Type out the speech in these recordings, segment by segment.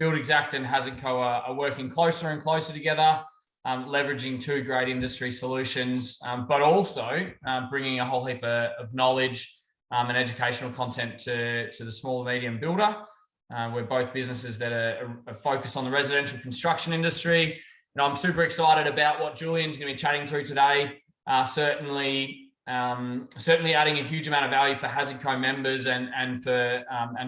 Buildxact and HazardCo are working closer and closer together, leveraging two great industry solutions, but also bringing a whole heap of knowledge and educational content to the small and medium builder. We're both businesses that are focused on the residential construction industry. And I'm super excited about what Julian's going to be chatting through today. Certainly adding a huge amount of value for HazardCo members and for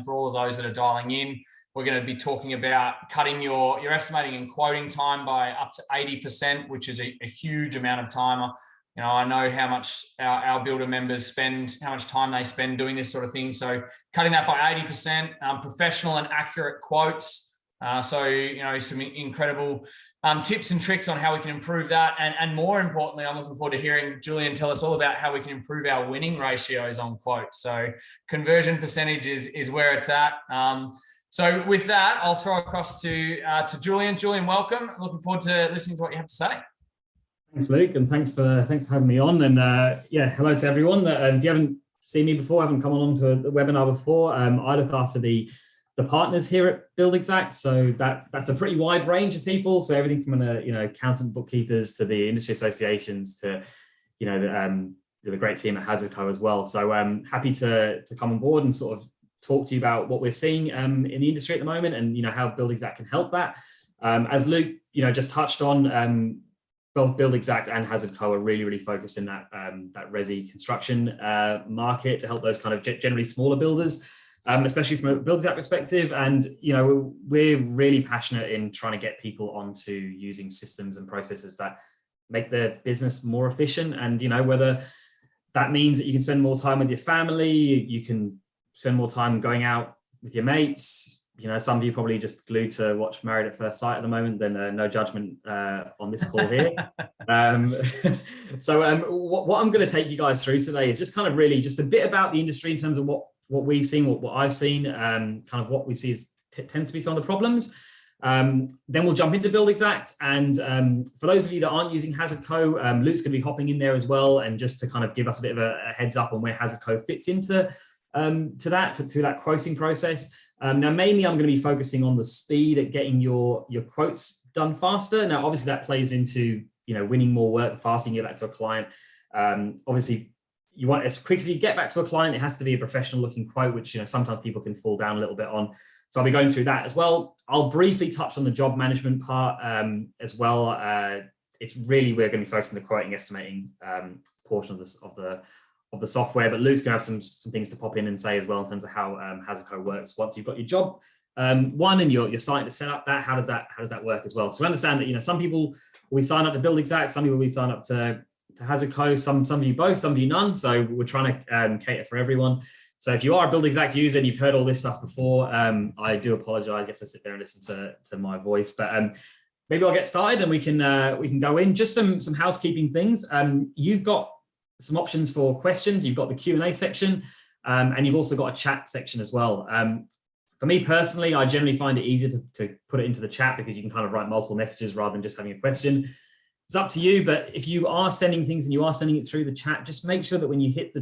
all of those that are dialing in. We're going to be talking about cutting your estimating and quoting time by up to 80%, which is a huge amount of time. You know, I know how much our builder members spend, how much time they spend doing this sort of thing. So cutting that by 80%, professional and accurate quotes. So, you know, some incredible tips and tricks on how we can improve that. And more importantly, I'm looking forward to hearing Julian tell us all about how we can improve our winning ratios on quotes. So conversion percentage is where it's at. So with that, I'll throw across to Julian. Julian, welcome. Looking forward to listening to what you have to say. Thanks, Luke, and thanks for having me on. And yeah, hello to everyone. If you haven't seen me before, haven't come along to the webinar before, I look after the partners here at Buildxact. So that's a pretty wide range of people. So everything from accountant, bookkeepers to the industry associations to the great team at HazardCo as well. So I'm happy to come on board and sort of talk to you about what we're seeing in the industry at the moment, and how Buildxact can help that. As Luke just touched on, both Buildxact and HazardCo are really focused in that resi construction market to help those kind of generally smaller builders, especially from a Buildxact perspective. And we're really passionate in trying to get people onto using systems and processes that make their business more efficient. And whether that means that you can spend more time with your family, you can spend more time going out with your mates. Some of you probably just glued to watch Married at First Sight at the moment, then no judgment on this call here. So what I'm going to take you guys through today is just kind of really just a bit about the industry in terms of what we've seen, what I've seen, kind of what we see tends to be some of the problems. Then we'll jump into Buildxact. And for those of you that aren't using HazardCo, Luke's going to be hopping in there as well, and just to kind of give us a bit of a heads up on where HazardCo fits into through that quoting process. Now, mainly I'm going to be focusing on the speed at getting your quotes done faster. Now, obviously that plays into, winning more work, the faster you get back to a client. Obviously you want, as quick as you get back to a client, it has to be a professional looking quote, which, sometimes people can fall down a little bit on. So I'll be going through that as well. I'll briefly touch on the job management part as well. It's really, we're going to be focusing on the quoting estimating portion of the software, but Luke's going to have some things to pop in and say as well in terms of how HazardCo works once you've got your job one and you're starting to set up that. How does that work as well? So we understand that some people we sign up to Buildxact, some people we sign up to HazardCo, some of you both, some of you none. So we're trying to cater for everyone. So if you are a Buildxact user and you've heard all this stuff before, I do apologize. You have to sit there and listen to my voice, but maybe I'll get started and we can go in. Just some housekeeping things. You've got some options for questions. You've got the Q&A section, and you've also got a chat section as well. For me personally, I generally find it easier to put it into the chat because you can kind of write multiple messages rather than just having a question. It's up to you, but if you are sending things and you are sending it through the chat, just make sure that when you hit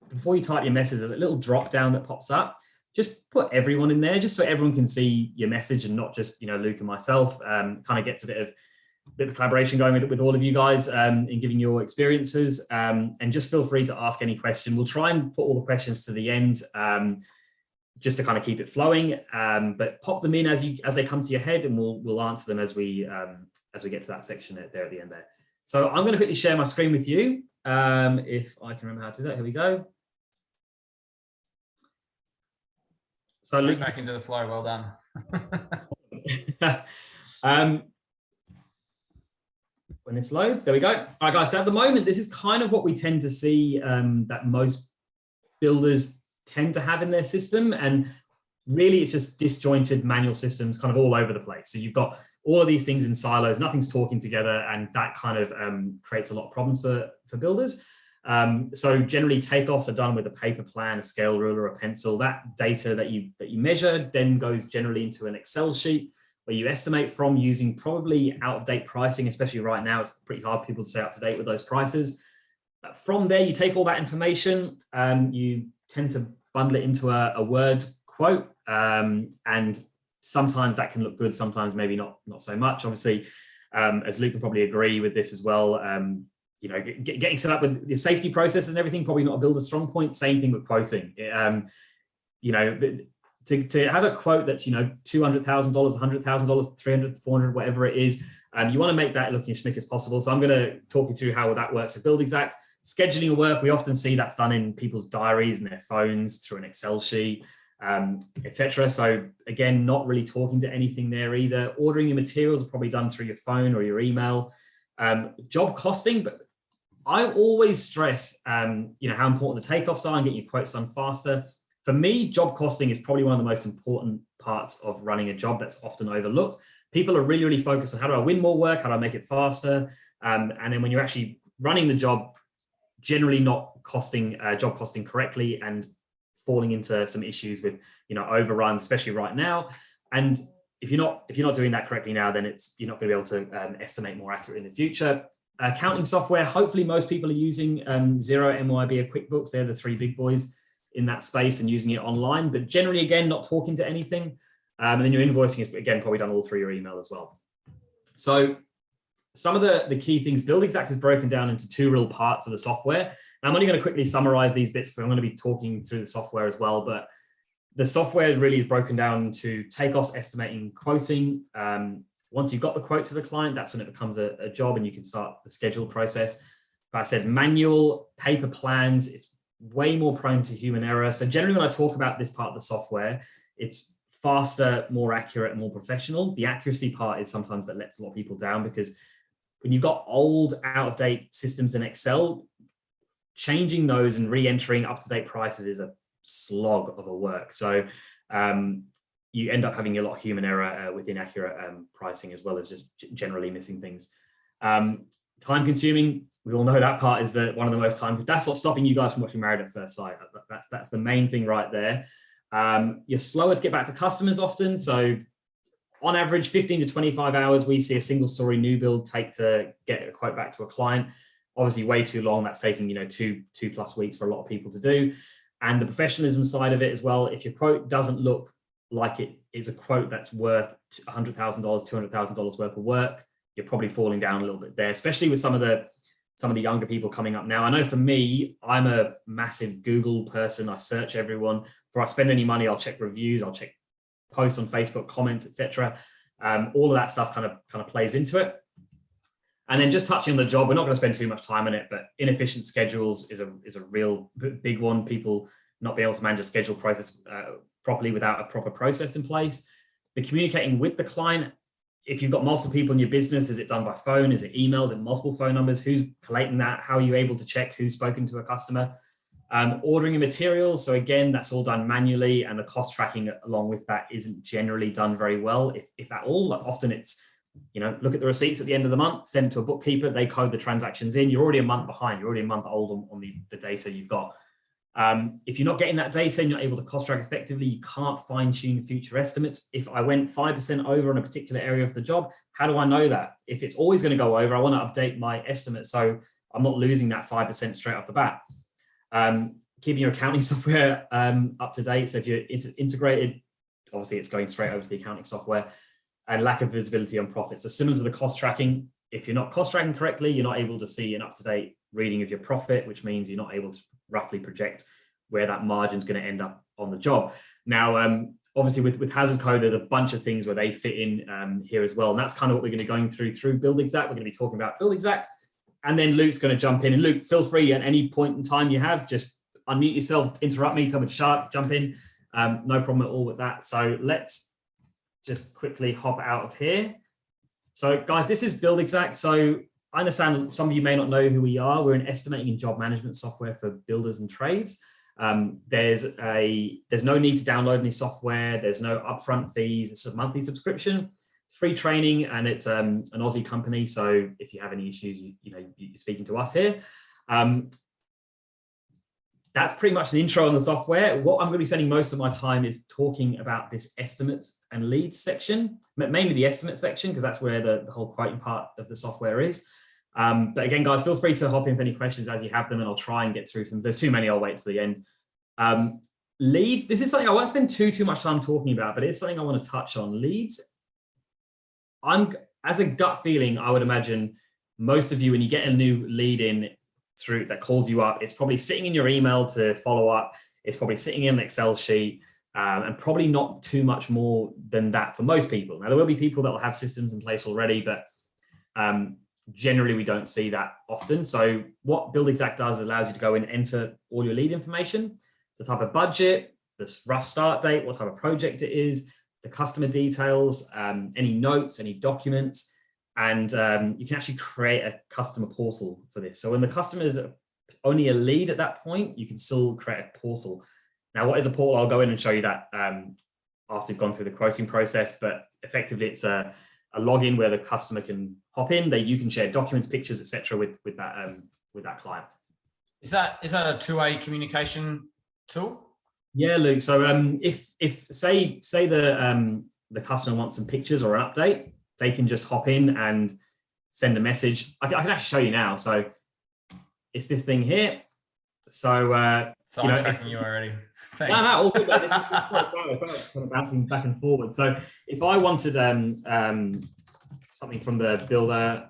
before you type your message, there's a little drop down that pops up. Just put everyone in there, just so everyone can see your message and not just Luke and myself. Kind of gets a bit of collaboration going with all of you guys in giving your experiences, and just feel free to ask any question. We'll try and put all the questions to the end just to kind of keep it flowing, but pop them in as they come to your head, and we'll answer them as we get to that section there at the end there. So I'm going to quickly share my screen with you if I can remember how to do that. Here we go. So Luke, back into the flow. Well done. When this loads, there we go. All right, guys, so at the moment, this is kind of what we tend to see that most builders tend to have in their system. And really, it's just disjointed manual systems kind of all over the place. So you've got all of these things in silos, nothing's talking together, and that kind of creates a lot of problems for builders. So generally, takeoffs are done with a paper plan, a scale ruler, a pencil. That data that you measure then goes generally into an Excel sheet where you estimate from using probably out-of-date pricing, especially right now. It's pretty hard for people to stay up to date with those prices. From there, you take all that information, you tend to bundle it into a Word quote, and sometimes that can look good, sometimes maybe not so much. Obviously, as Luke can probably agree with this as well, you know, getting set up with your safety processes and everything, probably not a builder's strong point. Same thing with quoting. You know, to have a quote that's, you know, $200,000, $100,000, 300, 400, whatever it is, you want to make that looking as slick as possible. So I'm going to talk you through how that works with Buildxact. Scheduling of work, we often see that's done in people's diaries and their phones through an Excel sheet, etc. So again, not really talking to anything there either. Ordering your materials are probably done through your phone or your email. Job costing, but I always stress, you know, how important the takeoffs are and get your quotes done faster. For me, job costing is probably one of the most important parts of running a job that's often overlooked. People are really, really focused on how do I win more work? How do I make it faster? And then when you're actually running the job, generally not costing job costing correctly and falling into some issues with, you know, overruns, especially right now. And if you're not doing that correctly now, then you're not going to be able to estimate more accurately in the future. Accounting software, hopefully most people are using Xero, MYB, or QuickBooks. They're the three big boys in that space and using it online, but generally, again, not talking to anything. And then your invoicing is, again, probably done all through your email as well. So some of the key things, Buildxact is broken down into two real parts of the software. And I'm only going to quickly summarize these bits, so I'm going to be talking through the software as well, but the software really is broken down into takeoffs, estimating, quoting. Once you've got the quote to the client, that's when it becomes a job and you can start the schedule process. But I said manual, paper plans, it's way more prone to human error. So generally when I talk about this part of the software, it's faster, more accurate, and more professional. The accuracy part is sometimes that lets a lot of people down, because when you've got old, out-of-date systems in Excel, changing those and re-entering up-to-date prices is a slog of a work. So you end up having a lot of human error with inaccurate pricing, as well as just generally missing things. Time consuming, we all know that part is one of the most time, because that's what's stopping you guys from watching Married at First Sight. That's the main thing right there. You're slower to get back to customers often. So on average, 15 to 25 hours, we see a single story new build take to get a quote back to a client. Obviously way too long. That's taking, you know, two plus weeks for a lot of people to do. And the professionalism side of it as well. If your quote doesn't look like it is a quote that's worth $100,000, $200,000 worth of work, you're probably falling down a little bit there, especially with some of the younger people coming up now. I know for me, I'm a massive Google person. I search everyone. Before I spend any money, I'll check reviews, I'll check posts on Facebook, comments, etc. All of that stuff kind of plays into it. And then just touching on the job, we're not going to spend too much time on it, but inefficient schedules is a real big one. People not being able to manage a schedule process properly without a proper process in place. The communicating with the client. If you've got multiple people in your business, is it done by phone? Is it emails? Is it multiple phone numbers? Who's collating that? How are you able to check who's spoken to a customer? Ordering of materials. So again, that's all done manually, and the cost tracking along with that isn't generally done very well, if at all. Like often it's, you know, look at the receipts at the end of the month, send it to a bookkeeper, they code the transactions in. You're already a month behind. You're already a month old on the data you've got. If you're not getting that data and you're not able to cost track effectively, you can't fine tune future estimates. If I went 5% over on a particular area of the job, how do I know that? If it's always going to go over, I want to update my estimate so I'm not losing that 5% straight off the bat. Keeping your accounting software up to date. So if it's integrated, obviously it's going straight over to the accounting software. And lack of visibility on profits. So similar to the cost tracking, if you're not cost tracking correctly, you're not able to see an up-to-date reading of your profit, which means you're not able to roughly project where that margin is going to end up on the job. Now, obviously with HazardCo, there's a bunch of things where they fit in here as well. And that's kind of what we're going to be going through Buildxact. We're going to be talking about Buildxact. And then Luke's going to jump in. And Luke, feel free at any point in time you have, just unmute yourself, interrupt me, tell me to shut up, jump in. No problem at all with that. So let's just quickly hop out of here. So guys, this is Buildxact. So I understand some of you may not know who we are. We're an estimating and job management software for builders and trades. There's no need to download any software. There's no upfront fees. It's a monthly subscription. It's free training, and it's an Aussie company. So if you have any issues, you're speaking to us here. That's pretty much an intro on the software. What I'm going to be spending most of my time is talking about this estimate and leads section, mainly the estimate section, because that's where the whole quoting part of the software is. But again, guys, feel free to hop in for any questions as you have them, and I'll try and get through them. If there's too many, I'll wait till the end. leads, this is something I won't spend too much time talking about, but it's something I want to touch on. Leads, as a gut feeling, I would imagine most of you, when you get a new lead in through that calls you up, it's probably sitting in your email to follow up. It's probably sitting in an Excel sheet, and probably not too much more than that for most people. Now, there will be people that will have systems in place already, but generally we don't see that often. So what Buildxact does allows you to go in and enter all your lead information, the type of budget, the rough start date, what type of project it is, the customer details, any notes, any documents, and you can actually create a customer portal for this. So when the customer is only a lead at that point, you can still create a portal. Now, what is a portal? I'll go in and show you that after you've gone through the quoting process, but effectively it's a login where the customer can hop in. You can share documents, pictures, etc. with that client. Is that a two-way communication tool? Yeah, Luke. So if say the customer wants some pictures or an update, they can just hop in and send a message. I can actually show you now. So it's this thing here. So tracking you already. Thanks. No, all good. It's kind of bouncing back and forward. So if I wanted something from the builder,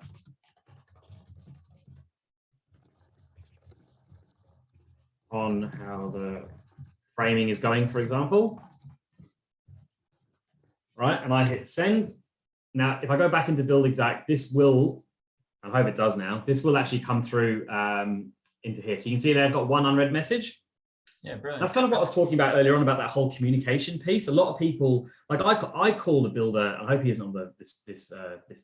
on how the framing is going, for example, right? And I hit send. Now, if I go back into Buildxact, this will, I hope it does now, this will actually come through into here. So you can see there I've got one unread message. Yeah, brilliant. That's kind of what I was talking about earlier on about that whole communication piece. A lot of people, like I called the builder, I hope he isn't on this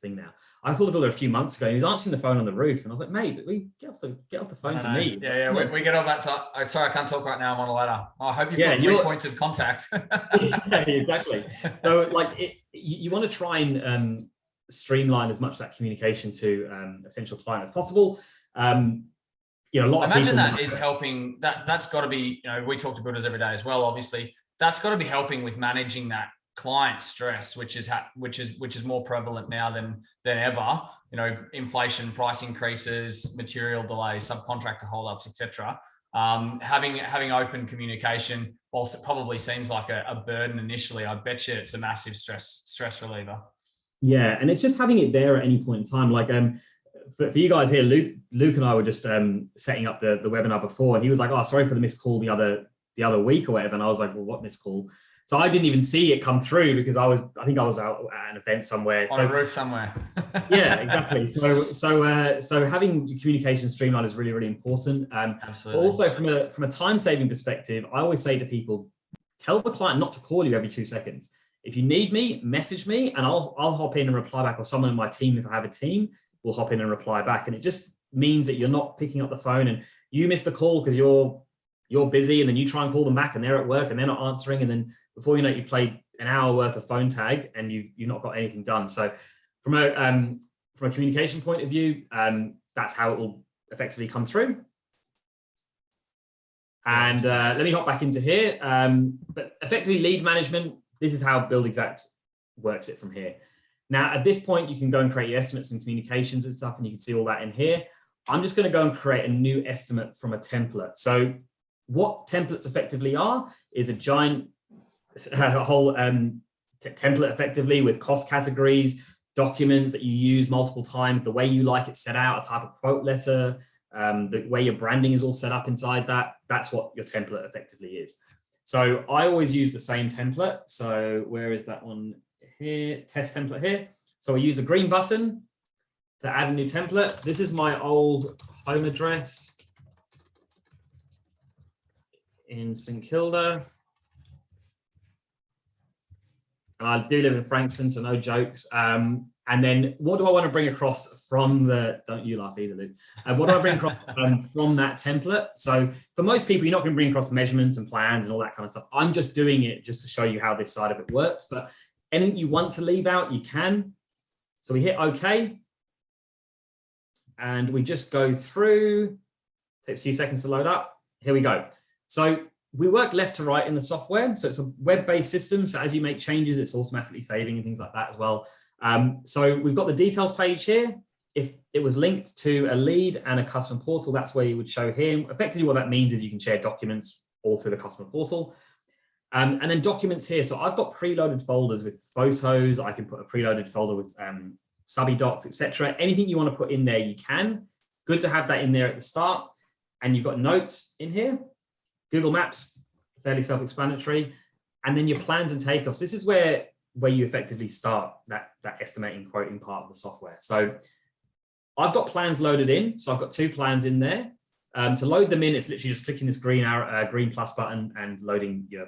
thing now. I called the builder a few months ago and he was answering the phone on the roof. And I was like, mate, we get off the phone to me. Yeah, we get on that. Sorry, I can't talk right now. I'm on a ladder. I hope you've got 3 points of contact. Yeah, exactly. So like you want to try and streamline as much of that communication to a potential client as possible. A lot of imagine that is helping. That's got to be, we talk to builders every day as well. Obviously, that's got to be helping with managing that client stress, which is more prevalent now than ever. Inflation, price increases, material delays, subcontractor holdups, etc. Having open communication, whilst it probably seems like a burden initially, I bet you it's a massive stress reliever. Yeah, and it's just having it there at any point in time. Like for you guys here, Luke and I were just setting up the webinar before, and he was like, "Oh, sorry for the missed call the other week or whatever." And I was like, "Well, what missed call?" So I didn't even see it come through because I think I was out at an event somewhere. On a roof somewhere. Yeah, exactly. So having your communication streamlined is really, really important. Absolutely. Also from a time saving perspective, I always say to people, tell the client not to call you every 2 seconds. If you need me, message me, and I'll hop in and reply back, or someone in my team, if I have a team, will hop in and reply back. And it just means that you're not picking up the phone and you missed a call because you're busy, and then you try and call them back and they're at work and they're not answering. And then before you know it, you've played an hour worth of phone tag and you've not got anything done. So from a communication point of view, that's how it will effectively come through. And let me hop back into here. But effectively lead management, this is how Buildxact works it from here. Now, at this point, you can go and create your estimates and communications and stuff, and you can see all that in here. I'm just going to go and create a new estimate from a template. So what templates effectively are is a giant whole template effectively with cost categories, documents that you use multiple times, the way you like it set out, a type of quote letter, the way your branding is all set up inside that. That's what your template effectively is. So I always use the same template. So where is that one? Here, test template here. So I use a green button to add a new template. This is my old home address in St Kilda. And I do live in Frankston, so no jokes. And then what do I want to bring across from the, don't you laugh either, Luke. What do I bring across from that template? So for most people, you're not going to bring across measurements and plans and all that kind of stuff. I'm just doing it just to show you how this side of it works. But anything you want to leave out, you can. So we hit OK. And we just go through. Takes a few seconds to load up. Here we go. So we work left to right in the software. So it's a web-based system. So as you make changes, it's automatically saving and things like that as well. So we've got the details page here. If it was linked to a lead and a customer portal, that's where you would show here. Effectively, what that means is you can share documents all to the customer portal. And then documents here. So I've got preloaded folders with photos. I can put a preloaded folder with subby docs, etc. Anything you want to put in there, you can. Good to have that in there at the start. And you've got notes in here. Google Maps, fairly self-explanatory. And then your plans and takeoffs. This is where you effectively start that estimating, quoting part of the software. So I've got plans loaded in. So I've got 2 plans in there. To load them in, it's literally just clicking this green arrow, green plus button and loading your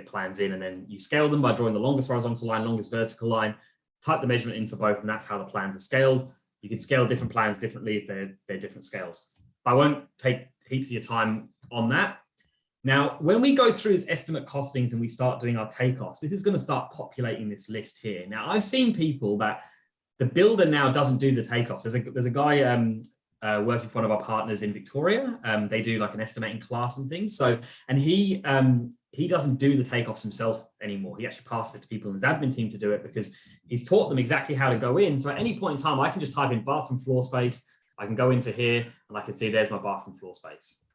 plans in, and then you scale them by drawing the longest horizontal line, longest vertical line, type the measurement in for both, and that's how the plans are scaled. You can scale different plans differently if they're different scales. I won't take heaps of your time on that. Now, when we go through this estimate costings and we start doing our takeoffs, this is going to start populating this list here. Now, I've seen people that the builder now doesn't do the takeoffs. There's a guy working for one of our partners in Victoria. They do like an estimating class and things. So, and he doesn't do the takeoffs himself anymore. He actually passes it to people in his admin team to do it because he's taught them exactly how to go in. So at any point in time, I can just type in bathroom floor space. I can go into here and I can see there's my bathroom floor space,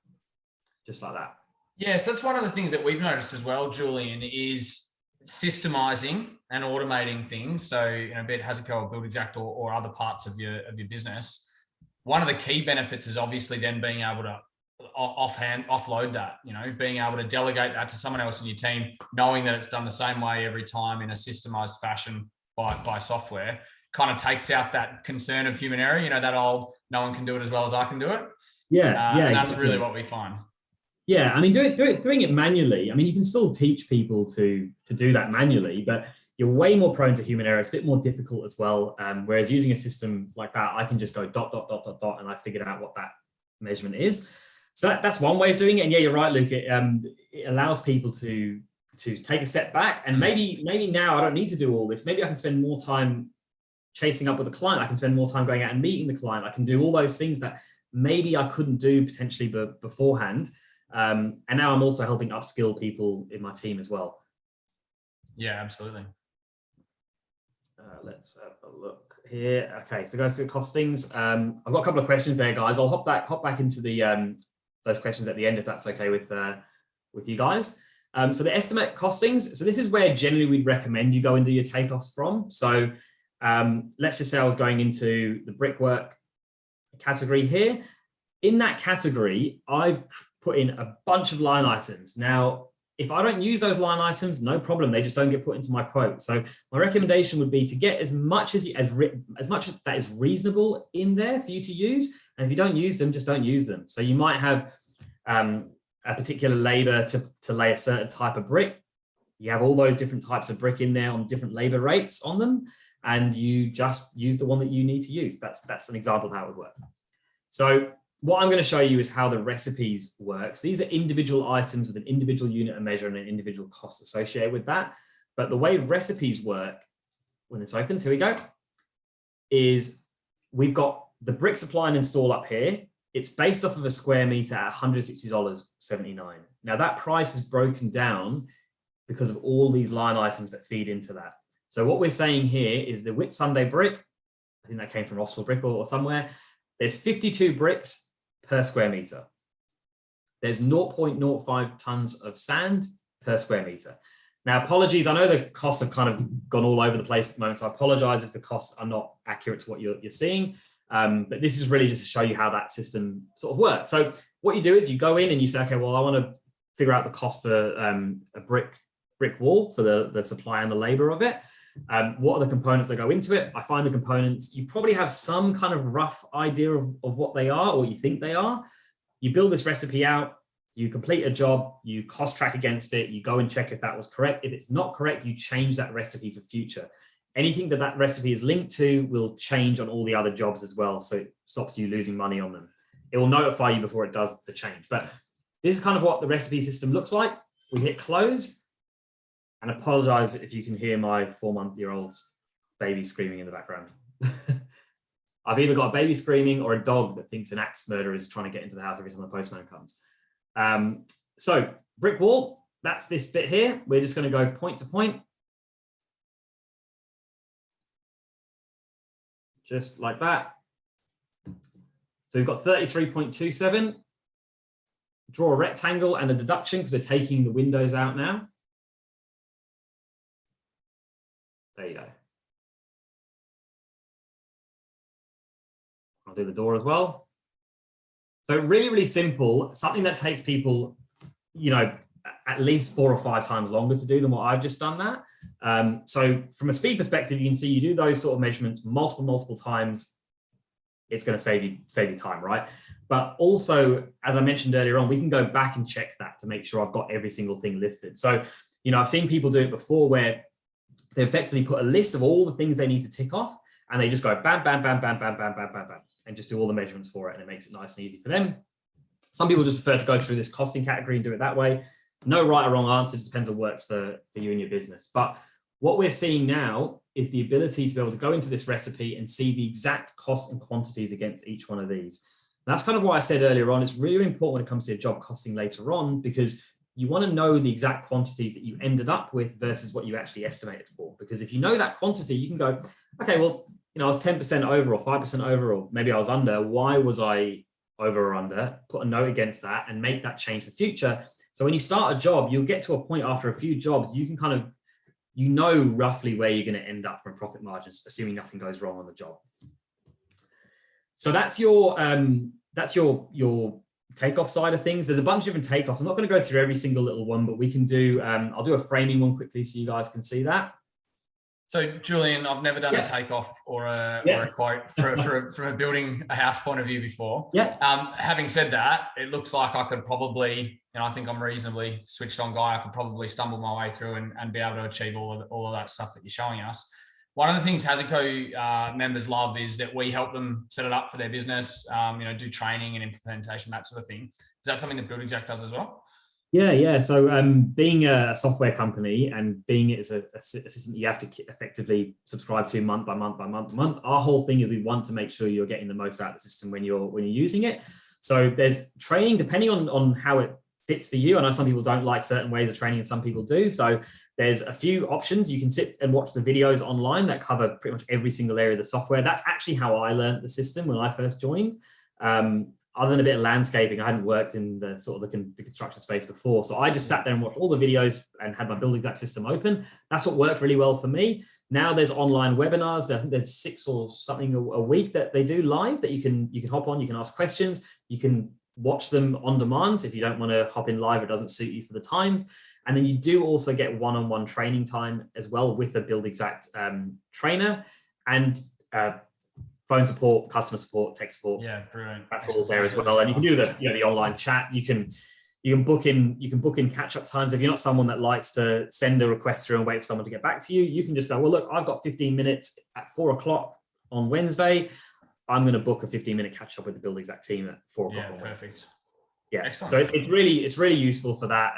just like that. Yeah, so that's one of the things that we've noticed as well, Julian, is systemizing and automating things. So, be it HazardCo or Buildxact or other parts of your business. One of the key benefits is obviously then being able to offload that, being able to delegate that to someone else in your team, knowing that it's done the same way every time in a systemized fashion by software, kind of takes out that concern of human error, that old, no one can do it as well as I can do it. Yeah. And that's really what we find. Yeah, I mean, doing it manually. I mean, you can still teach people to do that manually, but you're way more prone to human error. It's a bit more difficult as well. Whereas using a system like that, I can just go ... and I figured out what that measurement is. So that's one way of doing it. And yeah, you're right, Luke. It allows people to take a step back, and maybe now I don't need to do all this. Maybe I can spend more time chasing up with the client. I can spend more time going out and meeting the client. I can do all those things that maybe I couldn't do potentially beforehand. And now I'm also helping upskill people in my team as well. Yeah, absolutely. Let's have a look here. Okay, so guys, to costings. I've got a couple of questions there, guys. I'll hop back into the those questions at the end if that's okay with you guys. So the estimate costings. So this is where generally we'd recommend you go and do your takeoffs from. So let's just say I was going into the brickwork category here. In that category, I've put in a bunch of line items. Now, if I don't use those line items, no problem. They just don't get put into my quote. So my recommendation would be to get as much as that is reasonable in there for you to use. And if you don't use them, just don't use them. So you might have a particular labor to lay a certain type of brick. You have all those different types of brick in there on different labor rates on them, and you just use the one that you need to use. That's an example of how it would work. So what I'm going to show you is how the recipes work. So these are individual items with an individual unit of measure and an individual cost associated with that. But the way recipes work, when this opens, here we go, is we've got the brick supply and install up here. It's based off of a square meter at $160.79. Now that price is broken down because of all these line items that feed into that. So what we're saying here is the Whit Sunday brick, I think that came from Rossville Brick or somewhere, there's 52 bricks per square meter. There's 0.05 tons of sand per square meter. Now, apologies, I know the costs have kind of gone all over the place at the moment, so I apologize if the costs are not accurate to what you're seeing. But this is really just to show you how that system sort of works. So what you do is you go in and you say, okay, well, I want to figure out the cost for a brick wall for the supply and the labor of it. What are the components that go into it? I find the components, you probably have some kind of rough idea of what they are or you think they are. You build this recipe out, you complete a job, you cost track against it, you go and check if that was correct. If it's not correct, you change that recipe for future. Anything that recipe is linked to will change on all the other jobs as well. So it stops you losing money on them. It will notify you before it does the change. But this is kind of what the recipe system looks like. We hit close. And apologize if you can hear my 4-month-old baby screaming in the background. I've either got a baby screaming or a dog that thinks an axe murderer is trying to get into the house every time the postman comes. So brick wall, that's this bit here. We're just going to go point to point. Just like that. So we've got 33.27. Draw a rectangle and a deduction because we're taking the windows out now. There you go. I'll do the door as well. So really, really simple, something that takes people, at least 4 or 5 times longer to do than what I've just done that. So from a speed perspective, you can see you do those sort of measurements multiple times. It's going to save you time, right? But also, as I mentioned earlier on, we can go back and check that to make sure I've got every single thing listed. So, I've seen people do it before where they effectively put a list of all the things they need to tick off, and they just go bam, bam, bam, bam, bam, bam, bam, bam, bam, and just do all the measurements for it, and it makes it nice and easy for them. Some people just prefer to go through this costing category and do it that way. No right or wrong answer, just depends on what works for you and your business. But what we're seeing now is the ability to be able to go into this recipe and see the exact cost and quantities against each one of these. And that's kind of why I said earlier on, it's really important when it comes to your job costing later on, because you want to know the exact quantities that you ended up with versus what you actually estimated for. Because if you know that quantity, you can go, okay, well, I was 10% over or 5% over, or maybe I was under. Why was I over or under? Put a note against that and make that change for future. So when you start a job, you'll get to a point after a few jobs, you can kind of, roughly where you're going to end up from profit margins, assuming nothing goes wrong on the job. So that's your takeoff side of things. There's a bunch of different takeoffs. I'm not going to go through every single little one, but we can do, I'll do a framing one quickly so you guys can see that. So Julian, I've never done a takeoff or a quote from a building a house point of view before. Yeah. Having said that, it looks like I could probably, I think I'm a reasonably switched on guy. I could probably stumble my way through and be able to achieve all of that stuff that you're showing us. One of the things HazardCo members love is that we help them set it up for their business, do training and implementation, that sort of thing. Is that something that Buildxact does as well? Yeah. So being a software company and being it as a system you have to effectively subscribe to month by month by month by month, our whole thing is we want to make sure you're getting the most out of the system when you're using it. So there's training depending on how it fits for you. I know some people don't like certain ways of training and some people do. So there's a few options. You can sit and watch the videos online that cover pretty much every single area of the software. That's actually how I learned the system when I first joined. Other than a bit of landscaping, I hadn't worked in the sort of the construction space before. So I just sat there and watched all the videos and had my Buildxact system open. That's what worked really well for me. Now there's online webinars. I think there's 6 or something a week that they do live that you can hop on, you can ask questions, you can watch them on demand. If you don't want to hop in live, it doesn't suit you for the times. And then you do also get one-on-one training time as well with a Buildxact trainer and phone support, customer support, tech support. Yeah, brilliant. That's all there as well. And you can do the online chat. You can book in catch-up times. If you're not someone that likes to send a request through and wait for someone to get back to you, you can just go, well, look, I've got 15 minutes at 4 o'clock on Wednesday. I'm going to book a 15-minute catch-up with the Buildxact team at 4 o'clock. Yeah, perfect. Yeah, excellent. So it's really useful for that.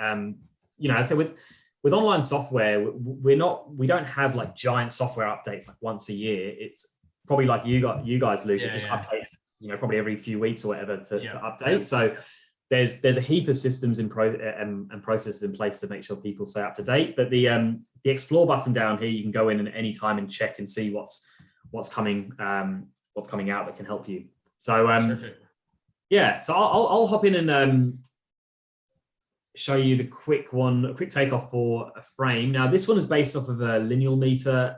So with online software, we don't have like giant software updates like once a year. It's probably like you guys, Luke, just updates, probably every few weeks or whatever to update. So there's a heap of systems and processes in place to make sure people stay up to date. But the explore button down here, you can go in at any time and check and see what's coming out that can help you. So so I'll hop in and show you the quick takeoff for a frame. Now this one is based off of a lineal meter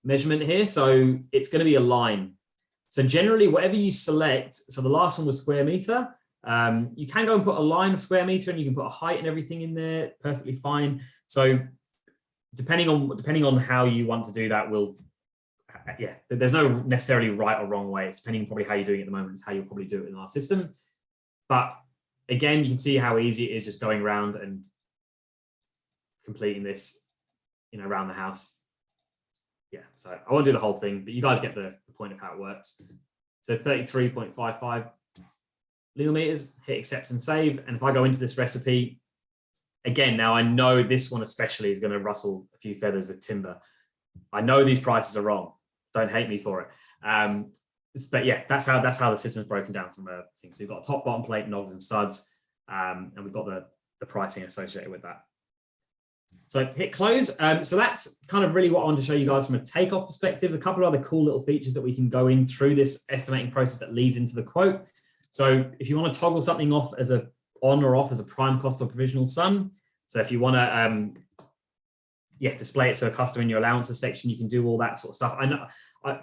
measurement here, so it's going to be a line. So generally whatever you select, so the last one was square meter, you can go and put a line of square meter and you can put a height and everything in there, perfectly fine. So depending on how you want to do that, there's no necessarily right or wrong way. It's depending on probably how you're doing it at the moment. It's how you'll probably do it in our system. But again, you can see how easy it is just going around and completing this, around the house. Yeah, so I won't do the whole thing, but you guys get the point of how it works. So 33.55 lineal meters, hit accept and save. And if I go into this recipe, again, now I know this one especially is going to rustle a few feathers with timber. I know these prices are wrong. Don't hate me for it. But yeah, that's how the system is broken down from a thing. So you've got a top, bottom plate, nogs and studs, and we've got the pricing associated with that. So hit close. So that's kind of really what I wanted to show you guys from a takeoff perspective. A couple of other cool little features that we can go in through this estimating process that leads into the quote. So if you want to toggle something off as a on or off as a prime cost or provisional sum. So if you want to display it to a customer in your allowances section. You can do all that sort of stuff. I know I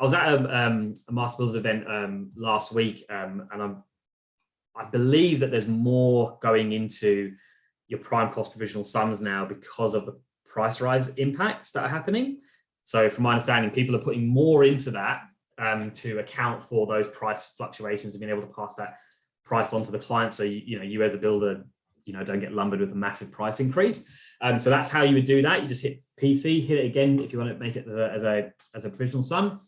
was at a Master Builders event last week, and I believe that there's more going into your prime cost provisional sums now because of the price rise impacts that are happening. So from my understanding, people are putting more into that to account for those price fluctuations and being able to pass that price on to the client. So you as a builder, don't get lumbered with a massive price increase. So that's how you would do that. You just hit PC, hit it again if you want to make it as a provisional sum.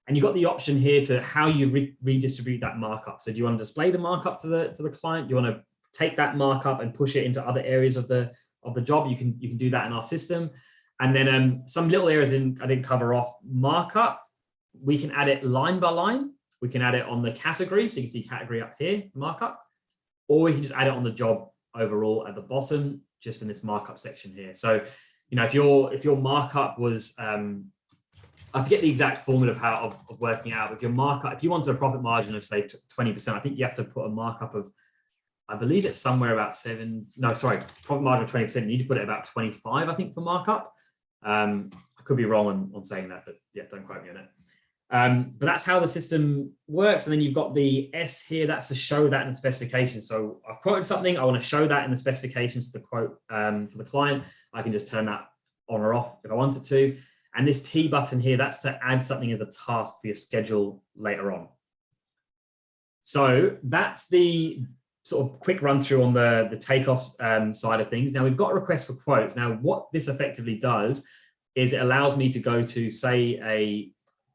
And you've got the option here to how you redistribute that markup. So do you want to display the markup to the client? Do you want to take that markup and push it into other areas of the job? You can do that in our system. And then some little areas I didn't cover off. Markup, we can add it line by line. We can add it on the category. So you can see category up here, markup, or we can just add it on the job overall at the bottom, just in this markup section here. So, if your markup was, I forget the exact formula of working out. If your markup, if you want a profit margin of say 20%, I think you have to put a markup of, I believe it's somewhere about profit margin of 20%. You need to put it about 25, I think, for markup. I could be wrong on saying that, but yeah, don't quote me on it. But that's how the system works. And then you've got the S here, that's to show that in the specification. So I've quoted something, I want to show that in the specifications to the quote for the client. I can just turn that on or off if I wanted to. And this T button here, that's to add something as a task for your schedule later on. So that's the sort of quick run through on the takeoffs side of things. Now we've got requests for quotes. Now what this effectively does is it allows me to go to, say, a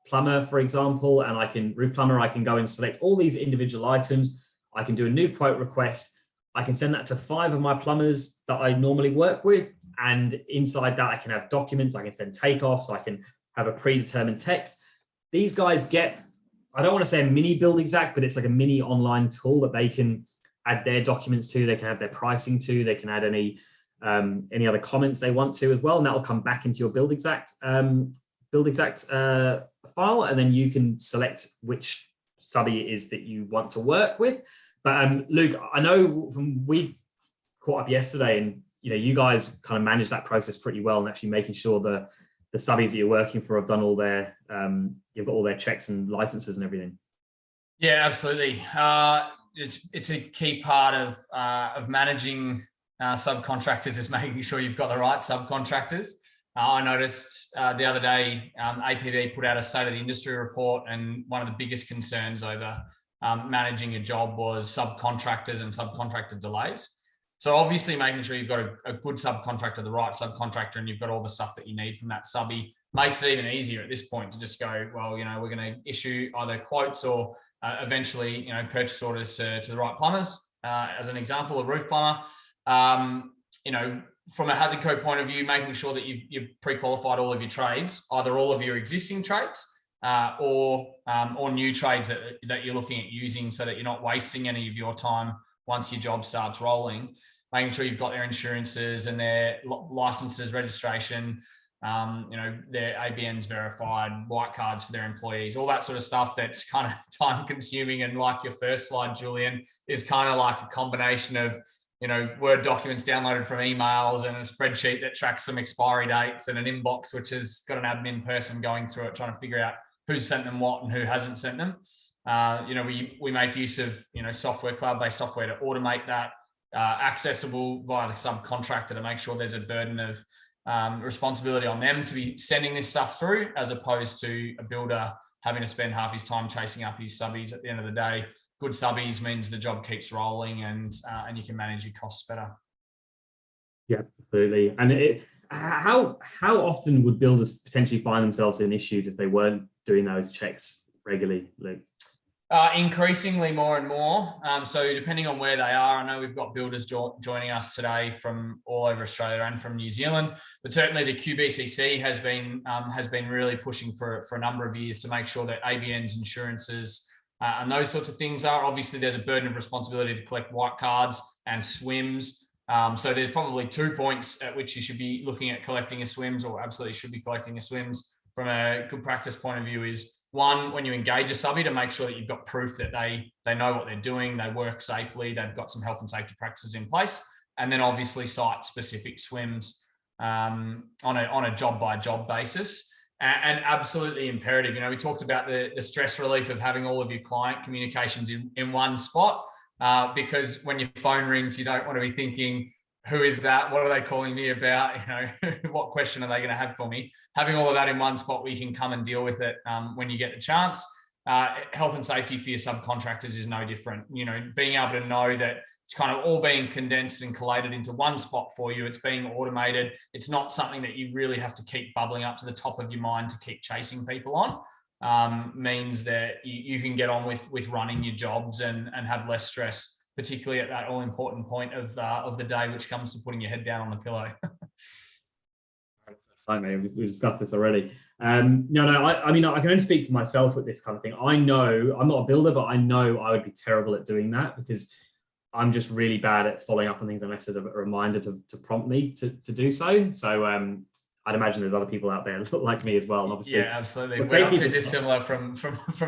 plumber, for example, and roof plumber, I can go and select all these individual items. I can do a new quote request. I can send that to 5 of my plumbers that I normally work with. And inside that, I can have documents, I can send takeoffs, I can have a predetermined text. These guys get, I don't want to say a mini Buildxact, but it's like a mini online tool that they can add their documents to, they can add their pricing to, they can add any other comments they want to as well. And that will come back into your Buildxact file, and then you can select which subby it is that you want to work with. But Luke, I know we caught up yesterday, and you guys kind of manage that process pretty well, and actually making sure the subbies that you're working for have done all their, you've got all their checks and licenses and everything. Yeah, absolutely. It's a key part of managing subcontractors is making sure you've got the right subcontractors. I noticed the other day, APV put out a state of the industry report, and one of the biggest concerns over managing a job was subcontractors and subcontractor delays. So obviously making sure you've got a good subcontractor, the right subcontractor, and you've got all the stuff that you need from that subby makes it even easier at this point to just go, well, we're going to issue either quotes or eventually, purchase orders to the right plumbers. As an example, a roof plumber, from a HazardCo point of view, making sure that you've pre-qualified all of your trades, either all of your existing trades or new trades that you're looking at using, so that you're not wasting any of your time once your job starts rolling. Making sure you've got their insurances and their licenses, registration, their ABNs verified, white cards for their employees, all that sort of stuff that's kind of time consuming. And like your first slide, Julian, is kind of like a combination of Word documents downloaded from emails and a spreadsheet that tracks some expiry dates and an inbox which has got an admin person going through it trying to figure out who's sent them what and who hasn't sent them. We make use of software, cloud-based software, to automate that, accessible via the subcontractor, to make sure there's a burden of responsibility on them to be sending this stuff through, as opposed to a builder having to spend half his time chasing up his subbies. At the end of the day, good subbies means the job keeps rolling, and you can manage your costs better. Yeah, absolutely. And how often would builders potentially find themselves in issues if they weren't doing those checks regularly, Luke? Increasingly more and more. So depending on where they are, I know we've got builders joining us today from all over Australia and from New Zealand, but certainly the QBCC has been really pushing for a number of years to make sure that ABNs, insurances, and those sorts of things are. Obviously, there's a burden of responsibility to collect white cards and SWIMs. So there's probably 2 points at which you should be looking at collecting a SWIMs, or absolutely should be collecting a SWIMs from a good practice point of view. Is one, when you engage a subby, to make sure that you've got proof that they know what they're doing, they work safely, they've got some health and safety practices in place, and then obviously site-specific SWIMs. on a job by job basis, and absolutely imperative. You know, we talked about the stress relief of having all of your client communications in one spot, because when your phone rings, you don't want to be thinking, who is that? What are they calling me about? You know, what question are they going to have for me? Having all of that in one spot where you can come and deal with it when you get the chance. Health and safety for your subcontractors is no different. You know, being able to know that it's kind of all being condensed and collated into one spot for you. It's being automated. It's not something that you really have to keep bubbling up to the top of your mind to keep chasing people on. Means that you can get on with running your jobs and have less stress, particularly at that all important point of the day, which comes to putting your head down on the pillow. Sorry, mate, we've discussed this already. I mean, I can only speak for myself with this kind of thing. I know I'm not a builder, but I know I would be terrible at doing that because I'm just really bad at following up on things unless there's a reminder to prompt me to do so. So I'd imagine there's other people out there that look like me as well. And obviously, yeah, absolutely. We're not too dissimilar from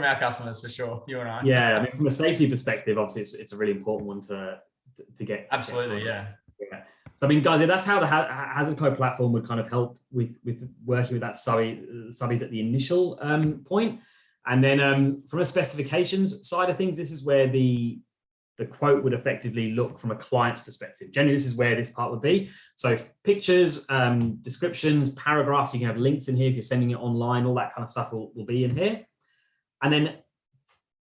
our customers for sure. You and I. Yeah, I mean, from a safety perspective, obviously, it's a really important one to get. Absolutely, yeah. So I mean, guys, that's how the HazardCo platform would kind of help with working with that subbies at the initial point. And then from a specifications side of things, this is where the quote would effectively look from a client's perspective. Generally, this is where this part would be. So pictures, descriptions, paragraphs, you can have links in here if you're sending it online, all that kind of stuff will be in here. And then,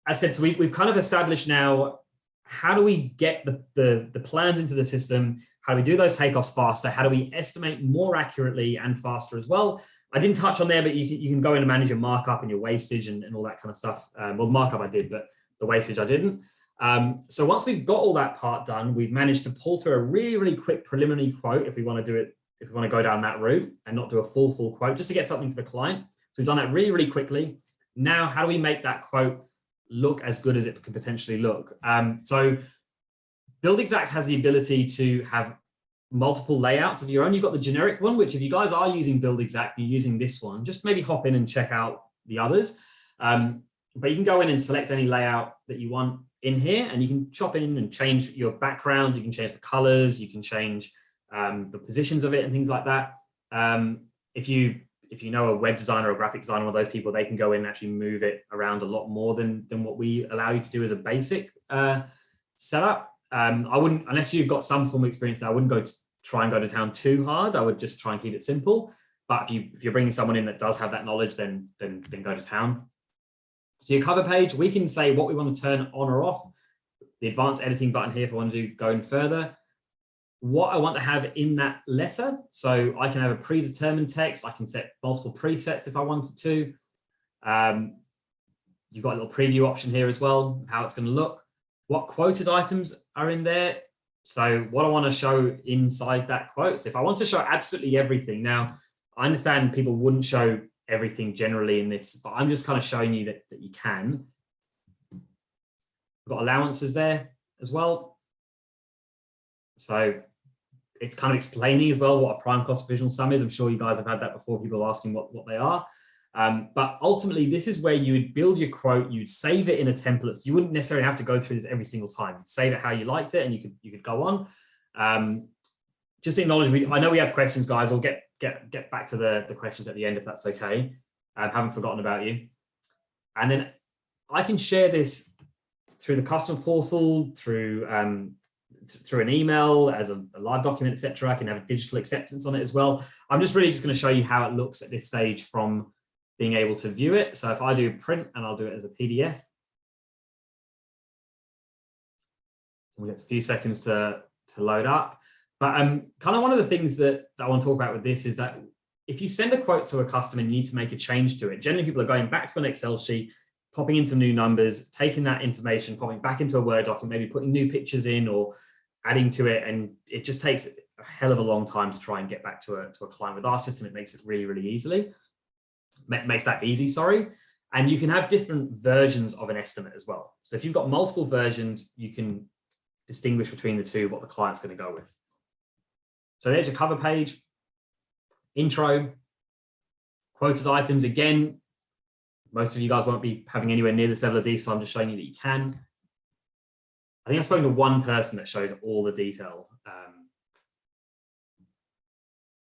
as I said, so we've kind of established now, how do we get the plans into the system? How do we do those takeoffs faster? How do we estimate more accurately and faster as well? I didn't touch on there, but you can go in and manage your markup and your wastage and all that kind of stuff. Well, markup I did, but the wastage I didn't. So once we've got all that part done, we've managed to pull through a really, really quick preliminary quote if we want to do it, if we want to go down that route and not do a full quote, just to get something to the client. So we've done that really, really quickly. Now, how do we make that quote look as good as it could potentially look? So Buildxact has the ability to have multiple layouts of your own. You've got the generic one, which if you guys are using Buildxact, you're using this one, just maybe hop in and check out the others. But you can go in and select any layout that you want in here, and you can chop in and change your background. You can change the colors, you can change the positions of it and things like that. If you know a web designer or a graphic designer, one of those people, they can go in and actually move it around a lot more than what we allow you to do as a basic setup. I wouldn't, unless you've got some form of experience, I wouldn't try and go to town too hard. I would just try and keep it simple. But if you're bringing someone in that does have that knowledge, then go to town. So your cover page, we can say what we want to turn on or off. The advanced editing button here if I want to do going further. What I want to have in that letter. So I can have a predetermined text. I can set multiple presets if I wanted to. You've got a little preview option here as well, how it's going to look. What quoted items are in there. So what I want to show inside that quote. So if I want to show absolutely everything. Now, I understand people wouldn't show everything generally in this, but I'm just kind of showing you that you can. We've got allowances there as well. So it's kind of explaining as well what a prime cost provisional sum is. I'm sure you guys have had that before, people asking what they are. But ultimately, this is where you would build your quote, you'd save it in a template. So you wouldn't necessarily have to go through this every single time. You'd save it how you liked it, and you could go on. Just acknowledge, I know we have questions, guys. We'll get back to the questions at the end if that's okay. I haven't forgotten about you. And then I can share this through the customer portal, through an email, as a live document, etc. I can have a digital acceptance on it as well. I'm just really just going to show you how it looks at this stage from being able to view it. So if I do print and I'll do it as a PDF, we'll get a few seconds to load up. But kind of one of the things that I want to talk about with this is that if you send a quote to a customer and you need to make a change to it, generally people are going back to an Excel sheet, popping in some new numbers, taking that information, popping back into a Word document, maybe putting new pictures in or adding to it. And it just takes a hell of a long time to try and get back to a client. With our system, it makes it really, really makes that easy, sorry. And you can have different versions of an estimate as well. So if you've got multiple versions, you can distinguish between the two, what the client's going to go with. So there's your cover page, intro, quoted items. Again, most of you guys won't be having anywhere near this level of detail. I'm just showing you that you can. I think I've spoken to one person that shows all the detail.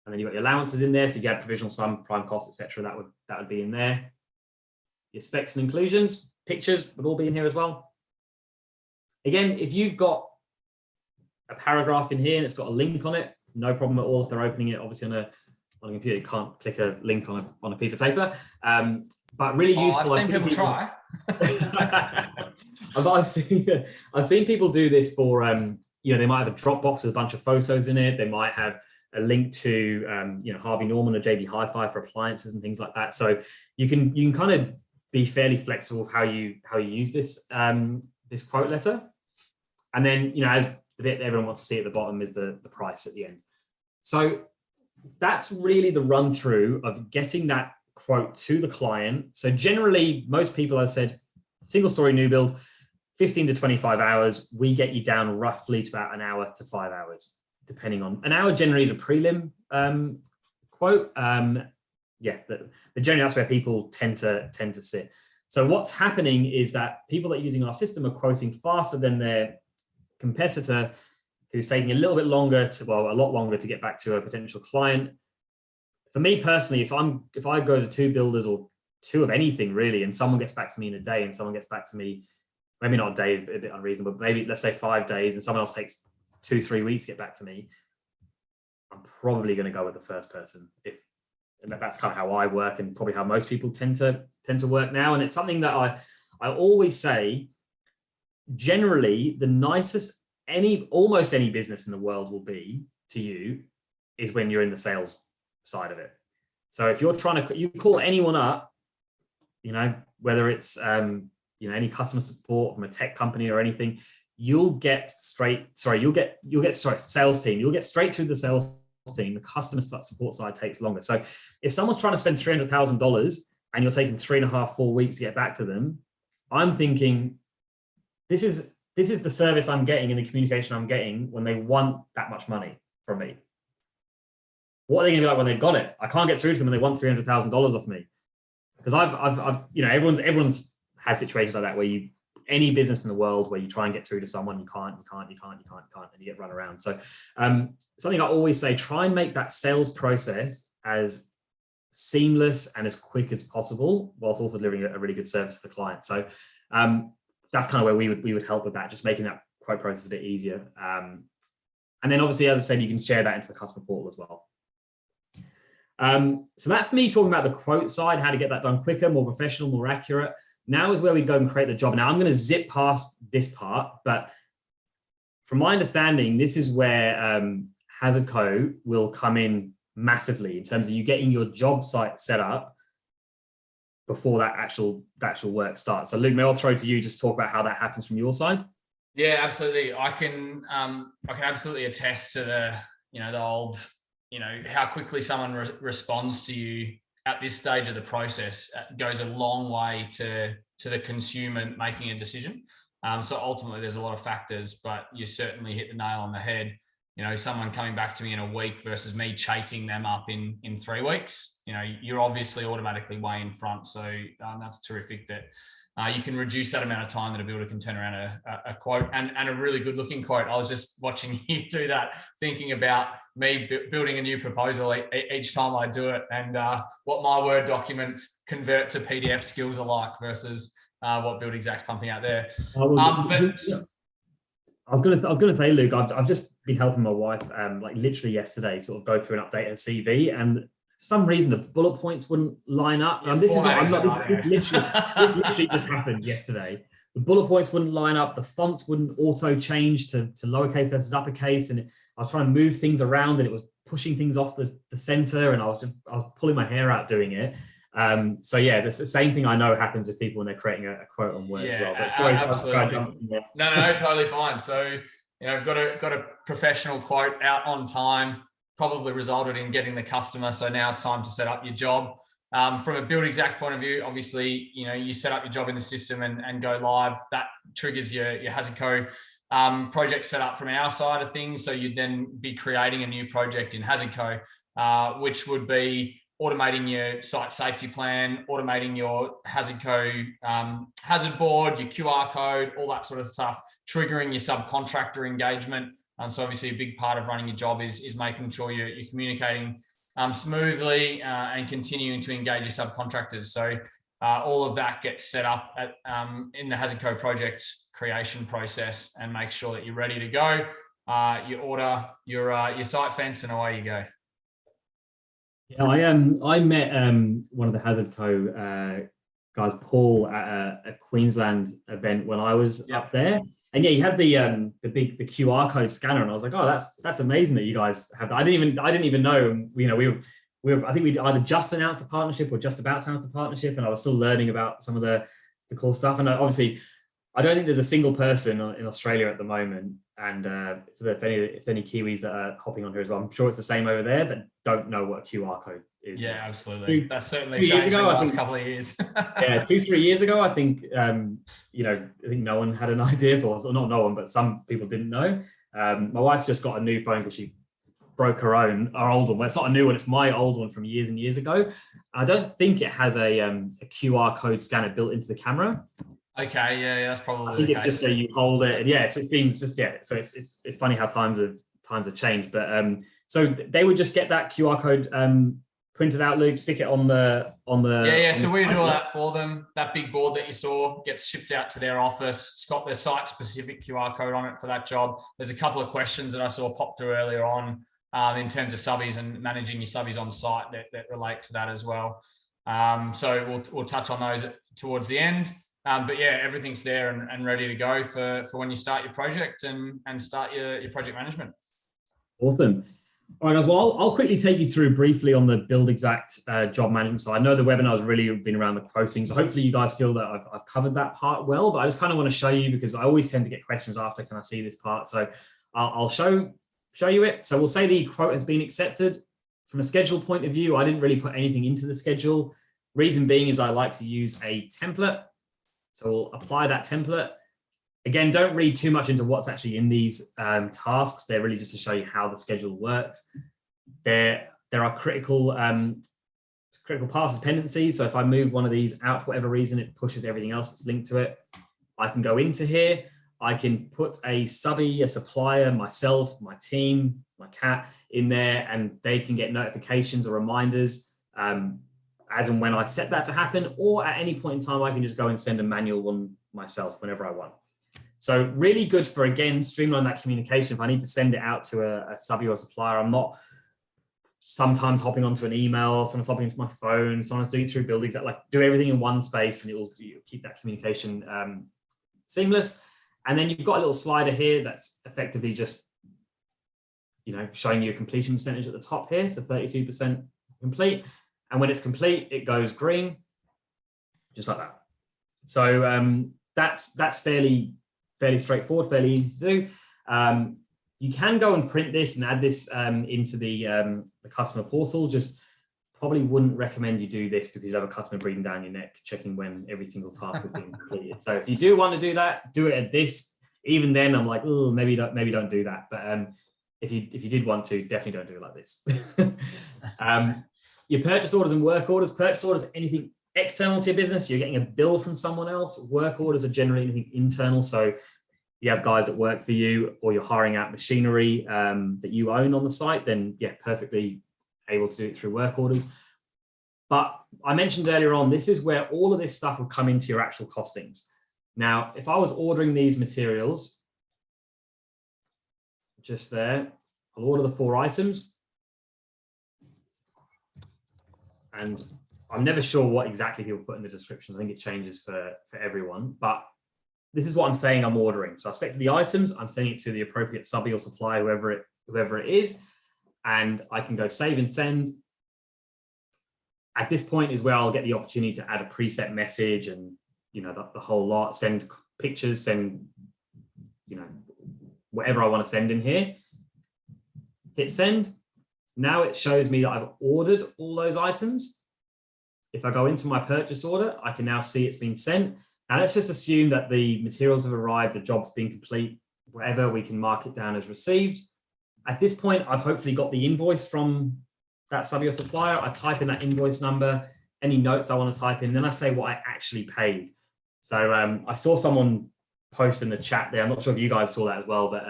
And then you've got your allowances in there. So you get provisional sum, prime cost, etc. That would be in there. Your specs and inclusions, pictures would all be in here as well. Again, if you've got a paragraph in here and it's got a link on it, no problem at all. If they're opening it, obviously on a computer, you can't click a link on a piece of paper. But really useful. I've seen people try. I've seen people do this for they might have a Dropbox with a bunch of photos in it. They might have a link to Harvey Norman or JB Hi-Fi for appliances and things like that. So you can kind of be fairly flexible with how you use this this quote letter. And then as the bit that everyone wants to see at the bottom is the price at the end. So that's really the run through of getting that quote to the client. So generally, most people, as I said, single story new build, 15 to 25 hours. We get you down roughly to about an hour to 5 hours, depending on an hour. Generally is a prelim quote. But generally that's where people tend to sit. So what's happening is that people that are using our system are quoting faster than their competitor, who's taking a little bit longer a lot longer to get back to a potential client. For me personally, if I go to two builders or two of anything really, and someone gets back to me in a day and someone gets back to me, maybe not a day, a bit unreasonable, but maybe let's say 5 days, and someone else takes 2-3 weeks to get back to me, I'm probably going to go with the first person. And that's kind of how I work, and probably how most people tend to work now. And it's something that I always say, generally the nicest almost any business in the world will be to you is when you're in the sales side of it. So if you're you call anyone up, whether it's any customer support from a tech company or anything, you'll get sales team. You'll get straight through the sales team. The customer support side takes longer. So if someone's trying to spend $300,000 and you're taking 3.5-4 weeks to get back to them, I'm thinking this is the service I'm getting and the communication I'm getting when they want that much money from me. What are they going to be like when they've got it? I can't get through to them and they want $300,000 off me. Because I've everyone's had situations like that where any business in the world where you try and get through to someone, you can't, and you get run around. So something I always say, try and make that sales process as seamless and as quick as possible, whilst also delivering a really good service to the client. So that's kind of where we would help with that, just making that quote process a bit easier. And then obviously, as I said, you can share that into the customer portal as well. So that's me talking about the quote side, how to get that done quicker, more professional, more accurate. Now is where we go and create the job. Now I'm going to zip past this part, but from my understanding, this is where HazardCo will come in massively in terms of you getting your job site set up before that actual work starts. So Luke, maybe I'll throw to you, just talk about how that happens from your side. Yeah, absolutely. I can absolutely attest to the old, how quickly someone responds to you at this stage of the process goes a long way to the consumer making a decision. So ultimately there's a lot of factors, but you certainly hit the nail on the head. Someone coming back to me in a week versus me chasing them up in 3 weeks, you're obviously automatically way in front. So that's terrific that you can reduce that amount of time that a builder can turn around a quote and a really good looking quote. I was just watching you do that, thinking about me building a new proposal each time I do it, and what my Word documents convert to PDF skills are like versus what Buildxact's pumping out there. I was gonna say, Luke, I've just been helping my wife, like literally yesterday, sort of go through and update her CV, and for some reason the bullet points wouldn't line up. And this literally just happened yesterday. The bullet points wouldn't line up. The fonts wouldn't auto change to lowercase versus uppercase, and I was trying to move things around, and it was pushing things off the center, and I was pulling my hair out doing it. So yeah, that's the same thing I know happens with people when they're creating a quote on Word as well. But absolutely. No, totally fine. So I've got a professional quote out on time, probably resulted in getting the customer. So now it's time to set up your job. From a Buildxact point of view, obviously, you set up your job in the system and go live. That triggers your HazardCo project set up from our side of things. So you'd then be creating a new project in HazardCo, which would be automating your site safety plan, automating your HazardCo hazard board, your QR code, all that sort of stuff, triggering your subcontractor engagement. So obviously a big part of running your job is making sure you're communicating smoothly and continuing to engage your subcontractors. So all of that gets set up at, in the HazardCo project creation process, and make sure that you're ready to go. You order your site fence and away you go. Yeah, I met one of the HazardCo guys, Paul, at a Queensland event when I was up there, and yeah, he had the QR code scanner, and I was like, oh, that's amazing that you guys have that. I didn't even know. You know, I think we'd either just announced the partnership or just about to announce the partnership, and I was still learning about some of the cool stuff. And obviously, I don't think there's a single person in Australia at the moment, and if there's any Kiwis that are hopping on here as well, I'm sure it's the same over there, that don't know what a QR code is. Yeah, absolutely. That's certainly changed in the last couple of years. Yeah, 2-3 years ago, I think, you know, I think no one had an idea for us, or not no one, but some people didn't know. My wife's just got a new phone because she broke our old one. Well, it's not a new one, it's my old one from years and years ago. I don't think it has a QR code scanner built into the camera. Okay, yeah, that's probably. I think it's just that you hold it, and yeah, so it's just So it's funny how times have changed. But so they would just get that QR code printed out, Luke, stick it on the So we do all that for them. That big board that you saw gets shipped out to their office. It's got their site specific QR code on it for that job. There's a couple of questions that I saw pop through earlier on in terms of subbies and managing your subbies on site that relate to that as well. So we'll touch on those towards the end. But yeah, everything's there and ready to go for when you start your project and start your project management. Awesome. All right, guys. Well, I'll quickly take you through briefly on the Buildxact job management side. I know the webinar's really been around the quoting, so hopefully you guys feel that I've covered that part well, but I just kind of want to show you, because I always tend to get questions after, can I see this part? So I'll show you it. So we'll say the quote has been accepted. From a schedule point of view, I didn't really put anything into the schedule. Reason being is I like to use a template. So we'll apply that template. Again, don't read too much into what's actually in these tasks. They're really just to show you how the schedule works. There are critical path dependencies. So if I move one of these out for whatever reason, it pushes everything else that's linked to it. I can go into here. I can put a subby, a supplier, myself, my team, my cat in there, and they can get notifications or reminders as and when I set that to happen, or at any point in time, I can just go and send a manual one myself whenever I want. So really good for, again, streamline that communication. If I need to send it out to a subby or a supplier, I'm not sometimes hopping onto an email, sometimes hopping into my phone, sometimes doing it through Buildxact, like do everything in one space, and you'll keep that communication seamless. And then you've got a little slider here that's effectively just, you know, showing you a completion percentage at the top here. So 32% complete. And when it's complete, it goes green, just like that. So that's fairly straightforward, fairly easy to do. You can go and print this and add this into the customer portal. Just probably wouldn't recommend you do this because you have a customer breathing down your neck, checking when every single task has been completed. So if you do want to do that, do it at this. Even then, I'm like, oh, maybe don't do that. But if you did want to, definitely don't do it like this. Your purchase orders and work orders. Purchase orders, anything external to your business. You're getting a bill from someone else. Work orders are generally anything internal. So you have guys that work for you, or you're hiring out machinery that you own on the site, then yeah, perfectly able to do it through work orders. But I mentioned earlier on, this is where all of this stuff will come into your actual costings. Now, if I was ordering these materials, just there, I'll order the 4 items. And I'm never sure what exactly people put in the description. I think it changes for everyone, but this is what I'm saying I'm ordering. So I've selected the items, I'm sending it to the appropriate subby or supplier, whoever it is, and I can go save and send. At this point is where I'll get the opportunity to add a preset message and, you know, the whole lot, send pictures, send, you know, whatever I want to send in here. Hit send. Now it shows me that I've ordered all those items. If I go into my purchase order, I can now see it's been sent. Now let's just assume that the materials have arrived, the job's been complete, whatever, we can mark it down as received. At this point, I've hopefully got the invoice from that subby or supplier. I type in that invoice number, any notes I want to type in, then I say what I actually paid. So I saw someone post in the chat there. I'm not sure if you guys saw that as well, but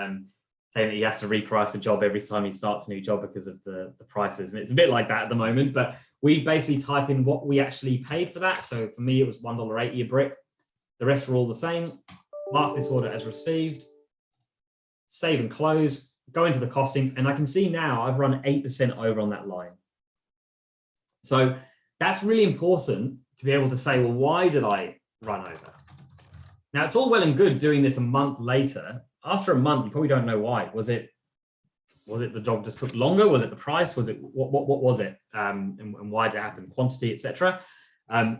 saying that he has to reprice the job every time he starts a new job because of the prices. And it's a bit like that at the moment, but we basically type in what we actually paid for that. So for me, it was $1.80 a brick. The rest were all the same. Mark this order as received, save and close, go into the costings, and I can see now I've run 8% over on that line. So that's really important to be able to say, well, why did I run over? Now, it's all well and good doing this a month later. After a month, you probably don't know why. Was it the job just took longer? Was it the price? Was it what was it? And why did it happen? Quantity, etc.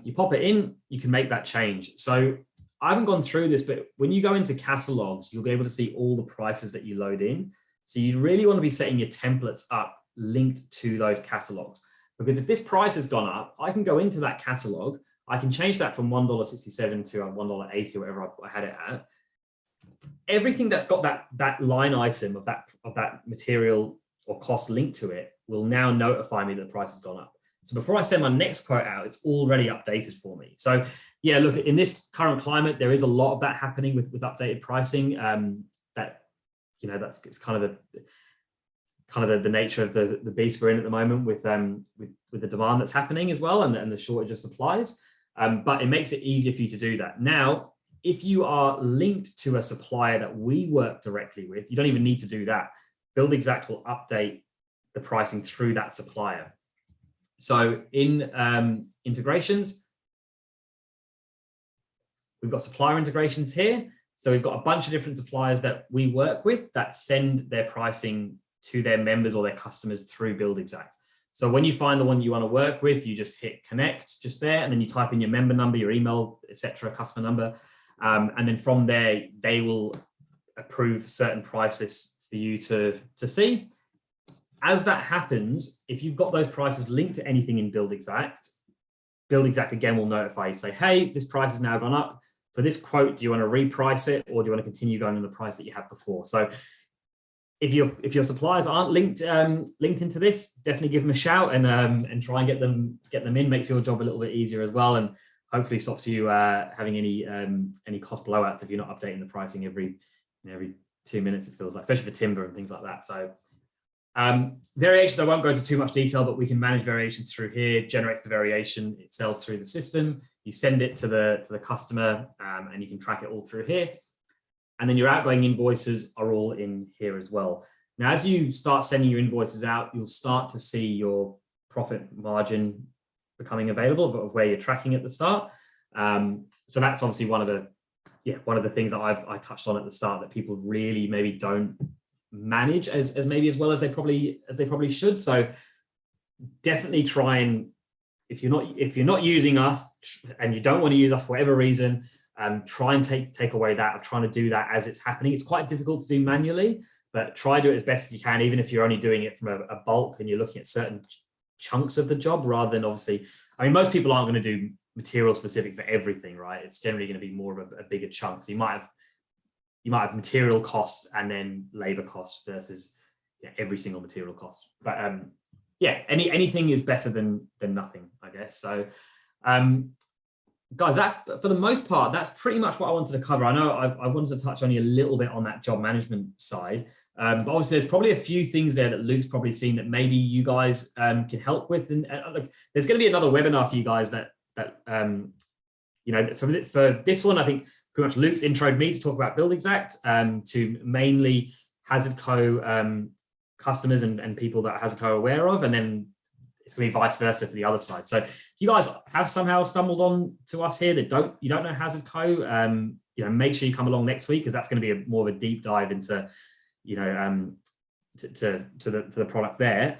You pop it in, you can make that change. So I haven't gone through this, but when you go into catalogs, you'll be able to see all the prices that you load in. So you really want to be setting your templates up linked to those catalogs. Because if this price has gone up, I can go into that catalog. I can change that from $1.67 to $1.80 or whatever I had it at. Everything that's got that line item of that material or cost linked to it will now notify me that the price has gone up. So before I send my next quote out, it's already updated for me. So yeah, look, in this current climate, there is a lot of that happening with updated pricing. It's kind of the nature of the beast we're in at the moment with the demand that's happening as well, and the shortage of supplies. But it makes it easier for you to do that. Now, if you are linked to a supplier that we work directly with, you don't even need to do that. Buildxact will update the pricing through that supplier. So in integrations, we've got supplier integrations here. So we've got a bunch of different suppliers that we work with that send their pricing to their members or their customers through Buildxact. So when you find the one you want to work with, you just hit connect just there, and then you type in your member number, your email, etc., customer number. And then from there, they will approve certain prices for you to see. As that happens, if you've got those prices linked to anything in Buildxact, Buildxact again will notify you, say, hey, this price has now gone up. For this quote, do you want to reprice it, or do you want to continue going on the price that you had before? So if your suppliers aren't linked into this, definitely give them a shout and try and get them in. Makes your job a little bit easier as well, and hopefully stops you having any cost blowouts if you're not updating the pricing every 2 minutes. It feels like, especially for timber and things like that. So variations, I won't go into too much detail, but we can manage variations through here. Generate the variation itself through the system. You send it to the customer, and you can track it all through here. And then your outgoing invoices are all in here as well. Now, as you start sending your invoices out, you'll start to see your profit margin becoming available of where you're tracking at the start. So that's obviously one of the things that I touched on at the start that people really maybe don't manage as well as they probably should. So definitely try and, if you're not using us and you don't want to use us for whatever reason, try and take away that, or trying to do that as it's happening. It's quite difficult to do manually, but try to do it as best as you can, even if you're only doing it from a bulk and you're looking at certain chunks of the job, rather than obviously, I mean, most people aren't going to do material specific for everything, right? It's generally going to be more of a bigger chunk. So you might have material costs and then labor costs versus every single material cost. But anything is better than nothing, I guess. So guys, that's, for the most part, that's pretty much what I wanted to cover. I know I wanted to touch only a little bit on that job management side, but obviously there's probably a few things there that Luke's probably seen that maybe you guys can help with. And look, there's going to be another webinar for you guys that for this one, I think pretty much Luke's introed me to talk about Buildxact, to mainly HazardCo customers and people that HazardCo are aware of, and then it's going to be vice versa for the other side. So if you guys have somehow stumbled on to us here that you don't know HazardCo, make sure you come along next week, because that's going to be more of a deep dive into to the product there.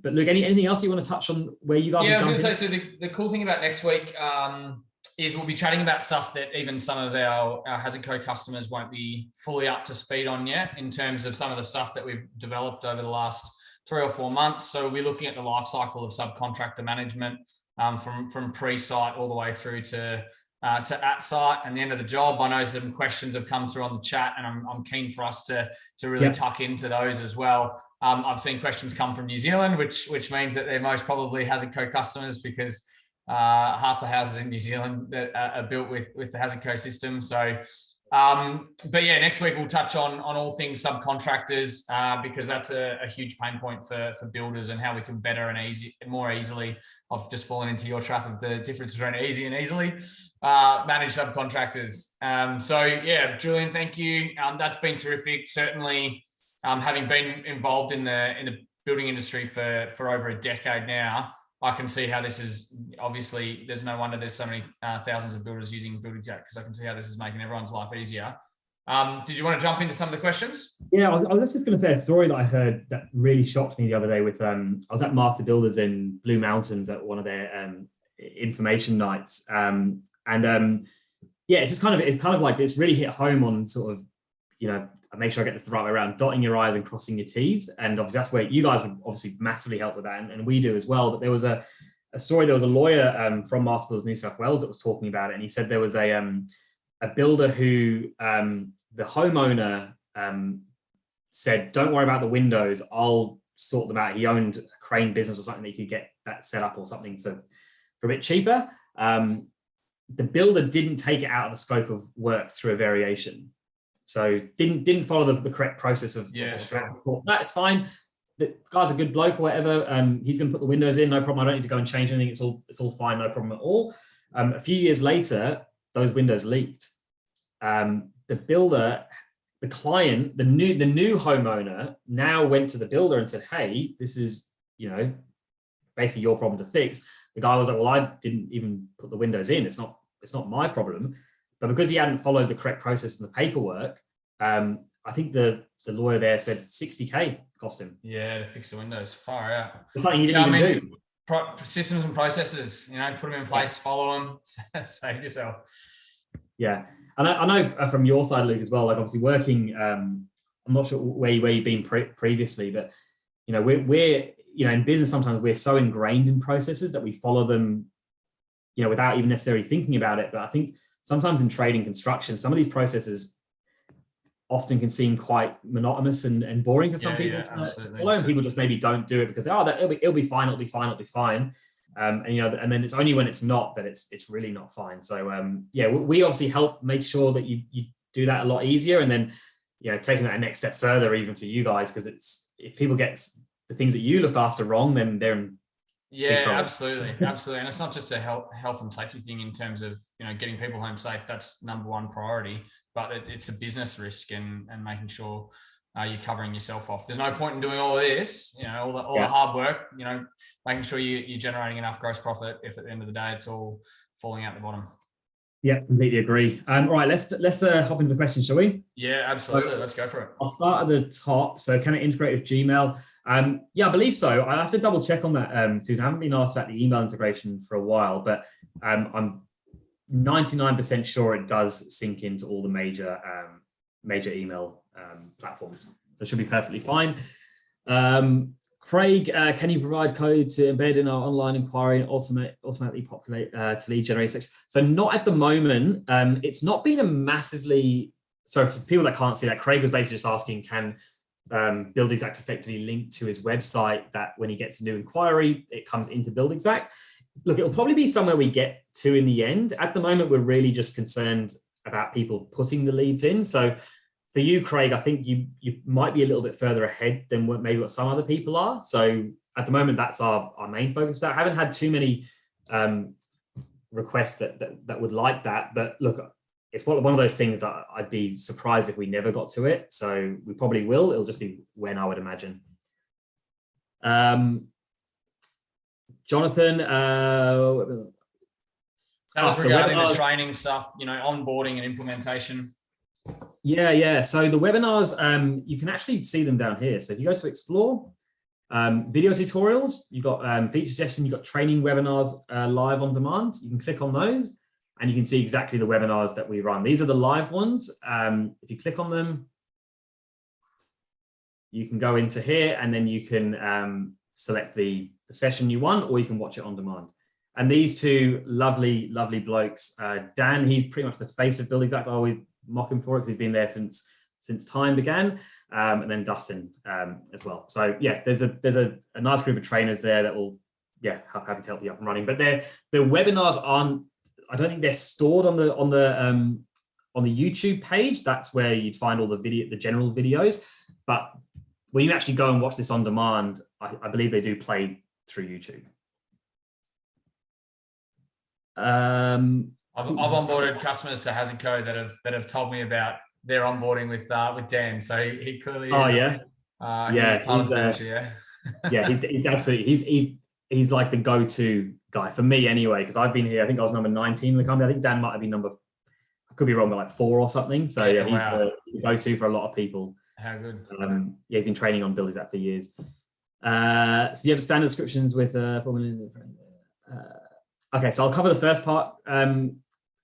But Luke, anything else you want to touch on where you guys? Yeah, I was going to say. So the cool thing about next week is we'll be chatting about stuff that even some of our HazardCo customers won't be fully up to speed on yet, in terms of some of the stuff that we've developed over the last 3 or 4 months. So we'll be looking at the life cycle of subcontractor management, from pre-site all the way through to at site and the end of the job. I know some questions have come through on the chat, and I'm keen for us to really tuck into those as well. I've seen questions come from New Zealand, which means that they're most probably HazardCo customers, because half the houses in New Zealand that are built with the HazardCo system. So But yeah, next week we'll touch on all things subcontractors, because that's a huge pain point for builders, and how we can better and more easily. I've just fallen into your trap of the difference between easy and easily manage subcontractors. So yeah, Julian, thank you. That's been terrific. Certainly, having been involved in the building industry for over a decade now, I can see how this is, obviously, there's no wonder there's so many thousands of builders using Buildxact, because I can see how this is making everyone's life easier. Did you want to jump into some of the questions? Yeah, I was just going to say a story that I heard that really shocked me the other day. With I was at Master Builders in Blue Mountains at one of their information nights, yeah, it's kind of like it's really hit home on sort of, you know, make sure I get this the right way around, dotting your I's and crossing your T's. And obviously that's where you guys would obviously massively help with that. And we do as well. But there was a story, there was a lawyer from Master Builders New South Wales that was talking about it. And he said there was a builder who the homeowner said, don't worry about the windows, I'll sort them out. He owned a crane business or something that you could get that set up or something for a bit cheaper. The builder didn't take it out of the scope of work through a variation. So didn't follow the correct process of, sure. That's fine. The guy's a good bloke or whatever. He's going to put the windows in, no problem. I don't need to go and change anything. It's all fine, no problem at all. A few years later, those windows leaked. The builder, the client, the new homeowner now went to the builder and said, "Hey, this is, you know, basically your problem to fix." The guy was like, "Well, I didn't even put the windows in. It's not my problem." But because he hadn't followed the correct process in the paperwork, I think the lawyer there said 60K cost him. Yeah, to fix the windows. Far out. It's something he didn't even do. Systems and processes, you know, put them in place, follow them, save yourself. Yeah. And I know from your side, Luke, as well, like obviously working, I'm not sure where you've been previously, but, you know, we're, you know, in business, sometimes we're so ingrained in processes that we follow them, you know, without even necessarily thinking about it. But I think sometimes in trade and construction, some of these processes often can seem quite monotonous and boring for some people to follow, and people just maybe don't do it because it'll be fine, it'll be fine. And you know, and then it's only when it's not that it's really not fine. So yeah, we obviously help make sure that you do that a lot easier, and then, you know, taking that a next step further even for you guys, because it's, if people get the things that you look after wrong, then they're in big trouble. Absolutely. And it's not just a health and safety thing in terms of, you know, getting people home safe. That's number one priority, but it's a business risk and making sure you're covering yourself off. There's no point in doing all of this, you know, all the hard work, you know, making sure you're generating enough gross profit if at the end of the day it's all falling out the bottom. Yeah, completely agree. All right, let's hop into the questions, shall we? Yeah, absolutely. So, let's go for it. I'll start at the top. So can it integrate with Gmail? Yeah, I believe so. I have to double check on that, Susan. I haven't been asked about the email integration for a while, but I'm 99% sure it does sync into all the major email platforms. So it should be perfectly fine. Craig, can you provide code to embed in our online inquiry and automatically populate to lead generation? So not at the moment. It's not been a massively, so for people that can't see that, Craig was basically just asking, can Buildxact effectively link to his website that when he gets a new inquiry, it comes into Buildxact? Look, it'll probably be somewhere we get to in the end. At the moment, we're really just concerned about people putting the leads in. So for you, Craig, I think you might be a little bit further ahead than what some other people are. So at the moment, that's our main focus. But I haven't had too many requests that would like that. But look, it's one of those things that I'd be surprised if we never got to it. So we probably will. It'll just be when, I would imagine. Jonathan, that was regarding the training stuff, you know, onboarding and implementation. Yeah. So the webinars, you can actually see them down here. So if you go to Explore, video tutorials, you've got feature session, you've got training webinars live on demand. You can click on those and you can see exactly the webinars that we run. These are the live ones. If you click on them, you can go into here and then you can select the session you want, or you can watch it on demand. And these two lovely blokes, Dan, he's pretty much the face of Buildxact. I always mock him for it because he's been there since time began, and then Dustin as well. So yeah, there's a nice group of trainers there that will happy to help you up and running. But the webinars aren't, I don't think they're stored on on the YouTube page, that's where you'd find all the general videos. But when you actually go and watch this on demand, I believe they do play through YouTube. I've onboarded customers to HazardCo that have told me about their onboarding with Dan. So he clearly is. Oh yeah, yeah. He's absolutely he's like the go-to guy for me anyway, because I've been here. I think I was number 19 in the company. I think Dan might have been I could be wrong, but like 4 or something. So yeah, he's the go-to for a lot of people. How good. He's been training on Buildxact for years. So you have standard descriptions with okay, so I'll cover the first part,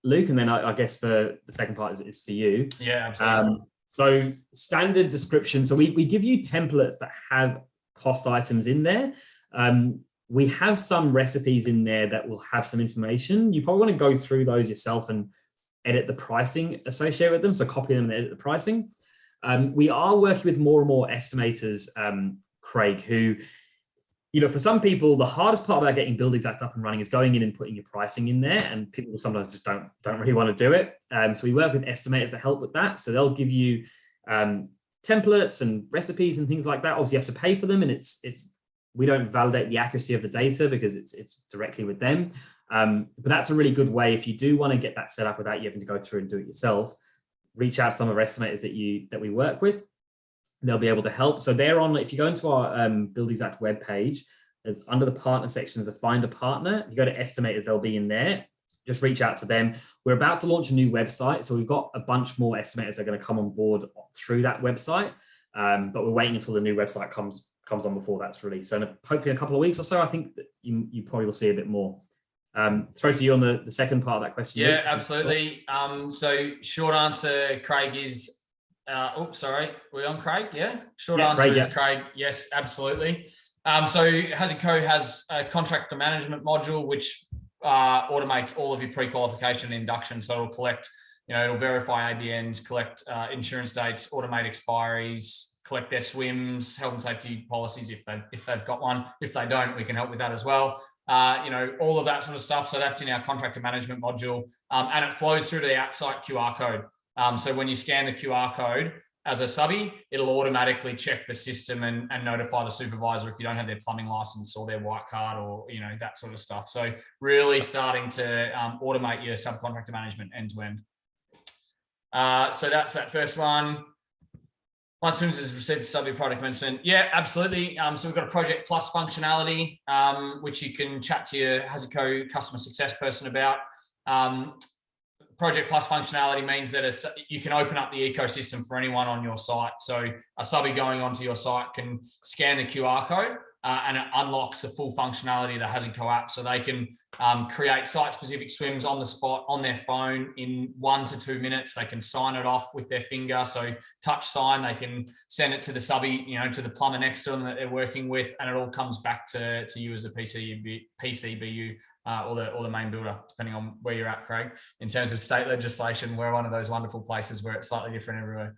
Luke, and then I guess for the second part is for you. Yeah, absolutely. So standard description. So we give you templates that have cost items in there. We have some recipes in there that will have some information. You probably want to go through those yourself and edit the pricing associated with them. So copy them and edit the pricing. We are working with more and more estimators, Craig, who, for some people, the hardest part about getting Buildxact up and running is going in and putting your pricing in there, and people sometimes just don't really want to do it. So we work with estimators to help with that. So they'll give you templates and recipes and things like that. Obviously, you have to pay for them, and we don't validate the accuracy of the data because it's directly with them. But that's a really good way if you do want to get that set up without you having to go through and do it yourself. Reach out to some of our estimators that we work with. They'll be able to help. So they're on, if you go into our Buildxact webpage, there's under the partner section, there's a find a partner. You go to estimators, they'll be in there. Just reach out to them. We're about to launch a new website. So we've got a bunch more estimators that are going to come on board through that website. But we're waiting until the new website comes on before that's released. So hopefully in a couple of weeks or so, I think that you probably will see a bit more. Throw to you on the second part of that question. Yeah, absolutely. So short answer, Craig, is sorry, we're on Craig. Yeah, short answer Craig, is Craig. Yes, absolutely. So HazardCo has a contractor management module which automates all of your pre-qualification and induction. So it'll collect, it'll verify ABNs, collect insurance dates, automate expiries, collect their swims, health and safety policies if they've got one. If they don't, we can help with that as well. All of that sort of stuff. So that's in our contractor management module, and it flows through to the outside QR code. So when you scan the QR code as a subby, it'll automatically check the system and notify the supervisor if you don't have their plumbing license or their white card or, that sort of stuff. So really starting to automate your subcontractor management end to end. So that's that first one. Once Swims has received subby product commencement. Yeah, absolutely. So we've got a Project Plus functionality, which you can chat to your HazardCo customer success person about. Project Plus functionality means that you can open up the ecosystem for anyone on your site. So a subby going onto your site can scan the QR code and it unlocks the full functionality of the HazardCo app. So they can create site-specific swims on the spot on their phone in 1 to 2 minutes. They can sign it off with their finger. So touch sign, they can send it to the subby, to the plumber next to them that they're working with, and it all comes back to you as the PCBU. Or the main builder, depending on where you're at, Craig. In terms of state legislation, we're one of those wonderful places where it's slightly different everywhere.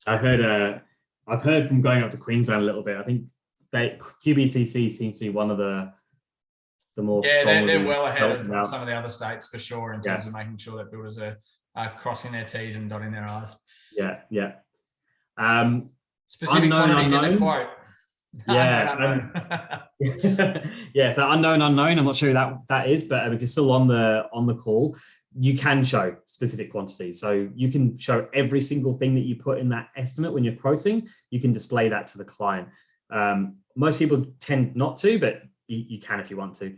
I've heard from going up to Queensland a little bit. I think QBCC seems to be one of the more they're well ahead of some of the other states for sure in terms of making sure that builders are crossing their T's and dotting their I's. Yeah. Specific quantities in the quote. Yeah, so unknown. I'm not sure who that is, but if you're still on the call, you can show specific quantities. So you can show every single thing that you put in that estimate when you're quoting. You can display that to the client. Most people tend not to, but you can if you want to.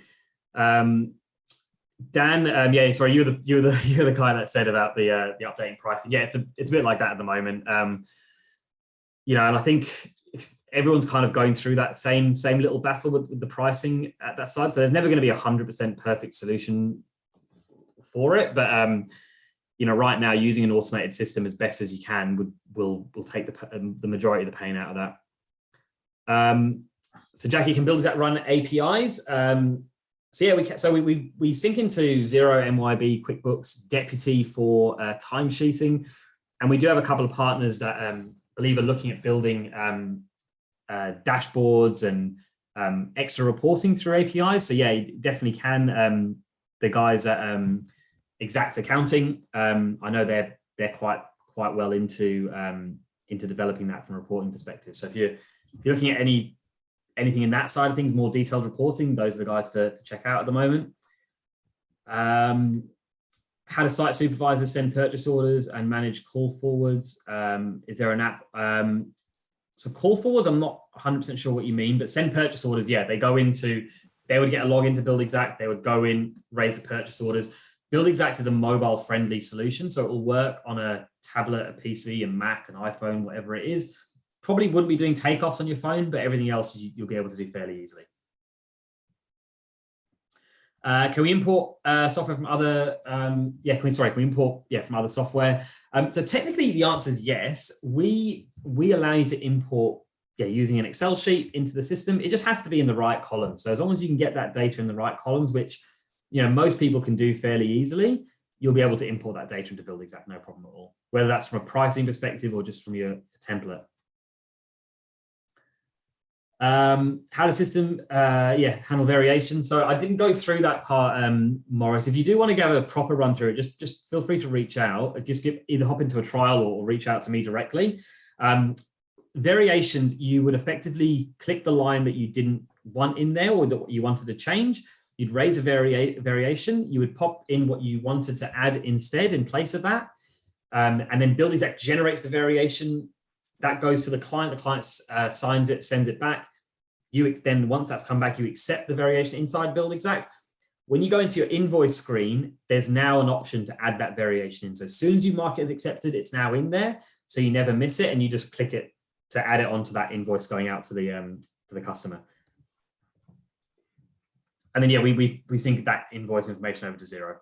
Dan, sorry, you're the guy that said about the updating pricing. Yeah, it's a bit like that at the moment. And I think everyone's kind of going through that same little battle with the pricing at that side. So there's never going to be 100% perfect solution for it. But, right now using an automated system as best as you can will take the majority of the pain out of that. So Jackie, can Buildxact run APIs? We sync into Xero, MYB, QuickBooks, Deputy for time sheeting. And we do have a couple of partners that I believe are looking at building dashboards and extra reporting through APIs. So yeah, you definitely can. The guys at Buildxact accounting. I know they're quite well into developing that from a reporting perspective. So if you're looking at anything in that side of things, more detailed reporting, those are the guys to check out at the moment. How do site supervisors send purchase orders and manage call forwards? Is there an app? So call forwards, I'm not 100% sure what you mean, but send purchase orders, yeah, they would get a login to Buildxact, they would go in, raise the purchase orders. Buildxact is a mobile friendly solution, so it will work on a tablet, a PC, a Mac, an iPhone, whatever it is. Probably wouldn't be doing takeoffs on your phone, but everything else you'll be able to do fairly easily. Can we import software from other? Can we import from other software? So technically, the answer is yes. We allow you to import using an Excel sheet into the system. It just has to be in the right columns. So as long as you can get that data in the right columns, which most people can do fairly easily, you'll be able to import that data into Buildxact, no problem at all. Whether that's from a pricing perspective or just from your template. How the system handle variations. So I didn't go through that part, Morris. If you do want to get a proper run through it, just feel free to reach out. Just either hop into a trial or reach out to me directly. Variations, you would effectively click the line that you didn't want in there or that you wanted to change. You'd raise a variation. You would pop in what you wanted to add instead in place of that. And then Buildxact generates the variation. That goes to the client signs it, sends it back. Then once that's come back, you accept the variation inside Buildxact. When you go into your invoice screen, there's now an option to add that variation in. So as soon as you mark it as accepted, it's now in there. So you never miss it, and you just click it to add it onto that invoice going out to the customer. And then we sync that invoice information over to Xero.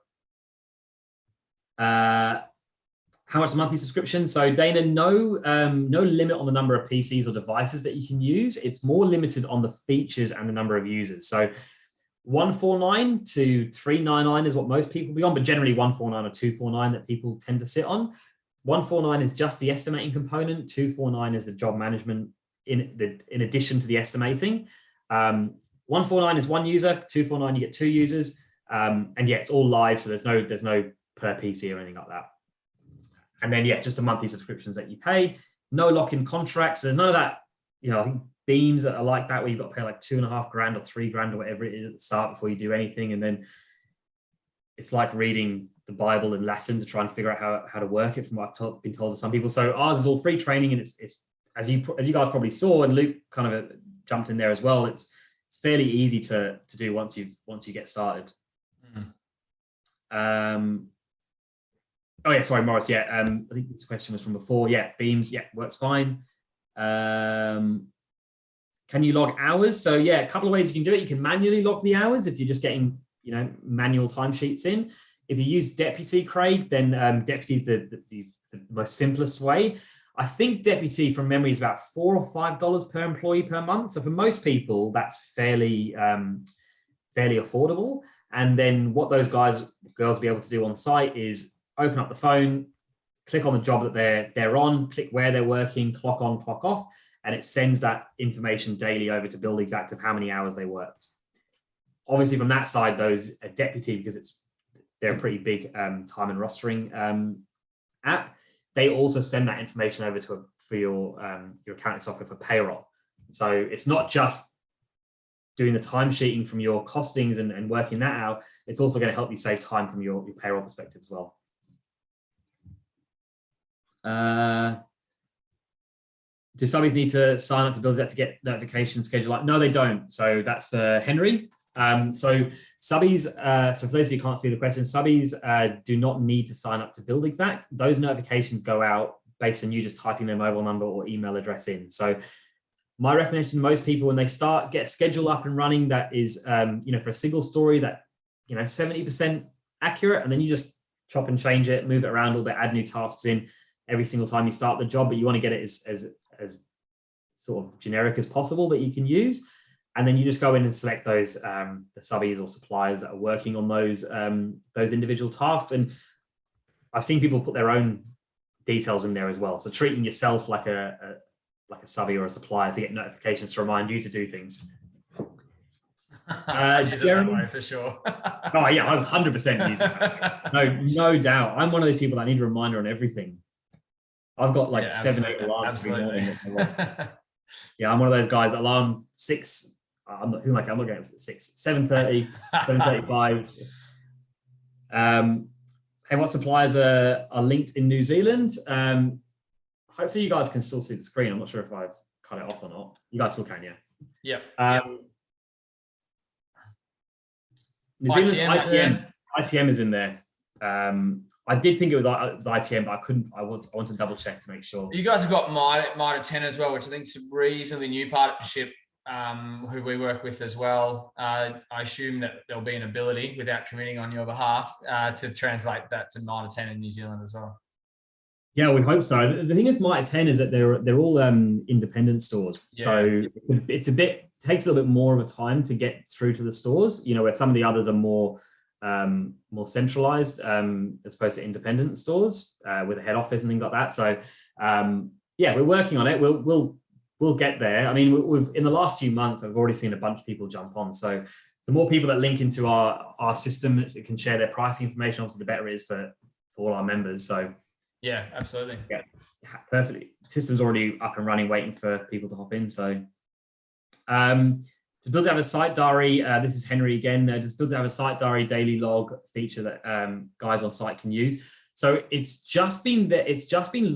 How much is a monthly subscription? So Dana, no limit on the number of PCs or devices that you can use. It's more limited on the features and the number of users. So 149 to 399 is what most people be on, but generally 149 or 249 that people tend to sit on. 149 is just the estimating component. 249 is the job management in addition to the estimating. 149 is one user. 249 you get two users, and it's all live, so there's no per PC or anything like that. And then, just the monthly subscriptions that you pay. No lock-in contracts. There's none of that, I think beams that are like that, where you've got to pay like $2.5 grand or $3 grand or whatever it is at the start before you do anything. And then it's like reading the Bible in Latin to try and figure out how to work it, from what I've been told to some people. So ours is all free training, and it's as you guys probably saw, and Luke kind of jumped in there as well. It's fairly easy to do once you get started. Mm-hmm. Oh yeah, sorry, Morris. Yeah, I think this question was from before. Yeah, Beams. Yeah, works fine. Can you log hours? So yeah, a couple of ways you can do it. You can manually log the hours if you're just getting manual timesheets in. If you use Deputy, Craig, then Deputy is the most simplest way. I think Deputy from memory is about $4 or $5 per employee per month. So for most people, that's fairly affordable. And then what those girls will be able to do on site is open up the phone, click on the job that they're on, click where they're working, clock on, clock off, and it sends that information daily over to Buildxact of how many hours they worked. Obviously, from that side, those Deputy, because they're a pretty big time and rostering app, they also send that information over for your accounting software for payroll. So it's not just doing the time sheeting from your costings and working that out. It's also going to help you save time from your payroll perspective as well. Do subbies need to sign up to Buildxact to get notifications scheduled? No, they don't. So that's for Henry. So subbies, so for those of you who can't see the question, subbies do not need to sign up to Buildxact. Those notifications go out based on you just typing their mobile number or email address in. So my recommendation to most people, when they get a schedule up and running that is, for a single story that, 70% accurate, and then you just chop and change it, move it around a little bit, add new tasks in every single time you start the job, but you want to get it as sort of generic as possible that you can use. And then you just go in and select those the subbies or suppliers that are working on those individual tasks. And I've seen people put their own details in there as well. So treating yourself like a subby or a supplier to get notifications to remind you to do things. I use it that way for sure. Oh yeah, I've 100% used it. No doubt. I'm one of those people that need a reminder on everything. I've got like 7, 8 alarms every morning. Yeah, I'm one of those guys. Alarm 6. I'm not going to 6. 7:30, 7:35. Hey, what suppliers are linked in New Zealand? Hopefully you guys can still see the screen. I'm not sure if I've cut it off or not. You guys still can, yeah. Yep. New Zealand ITM is in there. I did think it was ITM, but I couldn't. I wanted to double check to make sure. You guys have got Mitre 10 as well, which I think is a reasonably new partnership. Who we work with as well. I assume that there'll be an ability, without committing on your behalf, to translate that to Mitre 10 in New Zealand as well. Yeah, we hope so. The thing with Mitre 10 is that they're all independent stores, so it's takes a little bit more of a time to get through to the stores. You know, where some of the others are more centralized as opposed to independent stores with a head office and things like that. So yeah, we're working on it. We'll get there. I mean, we've in the last few months, I've already seen a bunch of people jump on. So the more people that link into our system that can share their pricing information, obviously the better it is for all our members. So yeah, absolutely. Yeah, perfectly. The system's already up and running, waiting for people to hop in. So to build out a site diary, this is Henry again. Just build out a site diary daily log feature that guys on site can use. So it's just been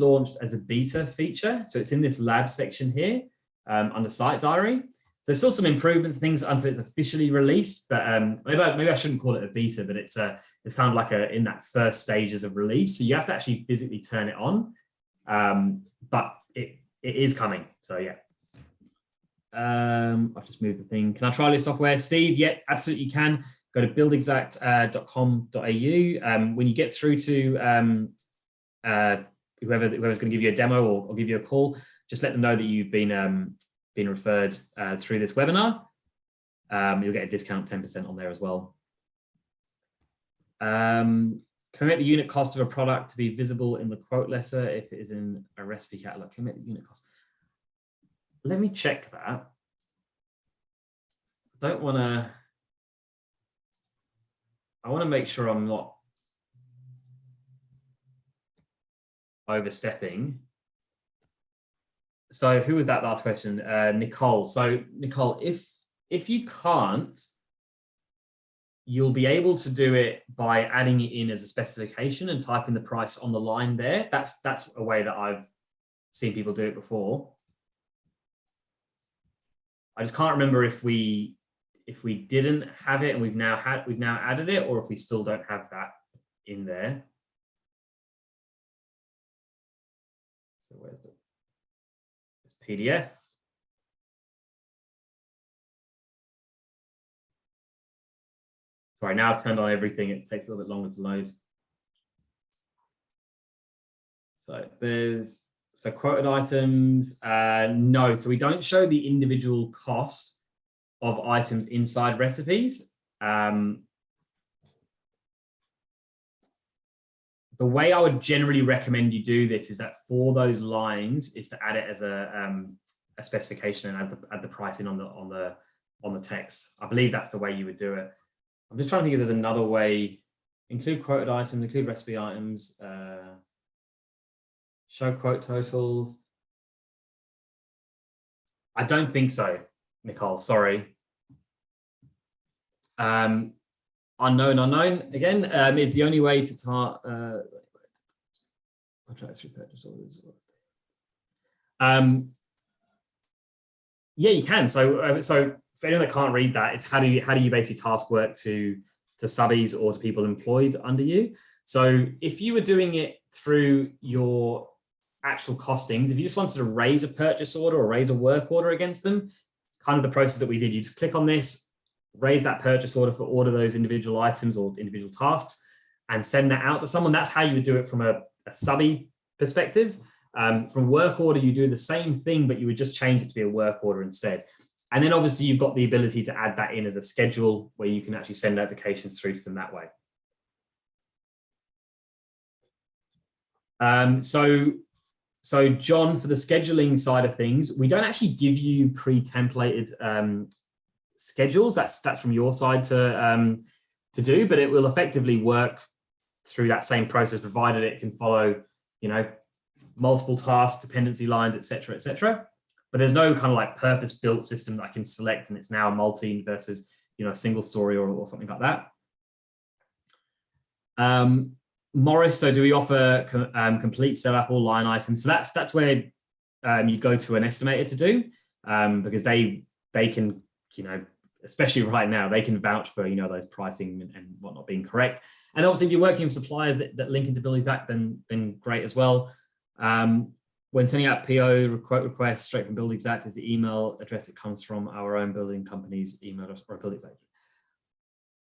launched as a beta feature. So it's in this lab section here under site diary. So there's still some improvements, things until it's officially released. But maybe I shouldn't call it a beta, but it's kind of like in that first stages of release. So you have to actually physically turn it on, but it is coming. So yeah. I've just moved the thing. Can I try this software, Steve? Yeah, absolutely you can. Go to buildxact.com.au. When you get through to whoever's going to give you a demo or give you a call, just let them know that you've been referred through this webinar. You'll get a discount 10% on there as well. Can we make the unit cost of a product to be visible in the quote letter if it is in a recipe catalog? Can we make the unit cost? Let me check that. I want to make sure I'm not overstepping. So who was that last question? Nicole. So Nicole, if you can't, you'll be able to do it by adding it in as a specification and typing the price on the line there. That's a way that I've seen people do it before. I just can't remember if we didn't have it and we've now added it, or if we still don't have that in there. So where's this PDF? Sorry, now I've turned on everything. It takes a little bit longer to load. So quoted items, no. So we don't show the individual cost of items inside recipes. The way I would generally recommend you do this is that for those lines is to add it as a specification and add the pricing on the text. I believe that's the way you would do it. I'm just trying to think if there's another way. Include quoted items, include recipe items, show quote totals. I don't think so, Nicole, sorry. Unknown again is the only way to start. I'll try through purchase orders. Yeah, you can. So for anyone that can't read that, it's how do you basically task work to subbies or to people employed under you. So if you were doing it through your actual costings, if you just wanted to raise a purchase order or raise a work order against them, kind of the process that we did, you just click on this, raise that purchase order for order those individual items or individual tasks and send that out to someone. That's how you would do it from a subby perspective. From work order, you do the same thing, but you would just change it to be a work order instead. And then obviously you've got the ability to add that in as a schedule where you can actually send notifications through to them that way. So John, for the scheduling side of things, we don't actually give you pre-templated schedules. That's from your side to do, but it will effectively work through that same process, provided it can follow, multiple tasks, dependency lines, etc., etc. But there's no kind of like purpose-built system that I can select and it's now multi versus a single story or something like that. Morris, so do we offer complete setup or line items? So that's where you go to an estimator to do, because they can, especially right now, they can vouch for those pricing and whatnot being correct. And obviously, if you're working with suppliers that link into Buildxact, then great as well. When sending out PO quote requests straight from Buildxact, is the email address that comes from our own building company's email address or Buildxact?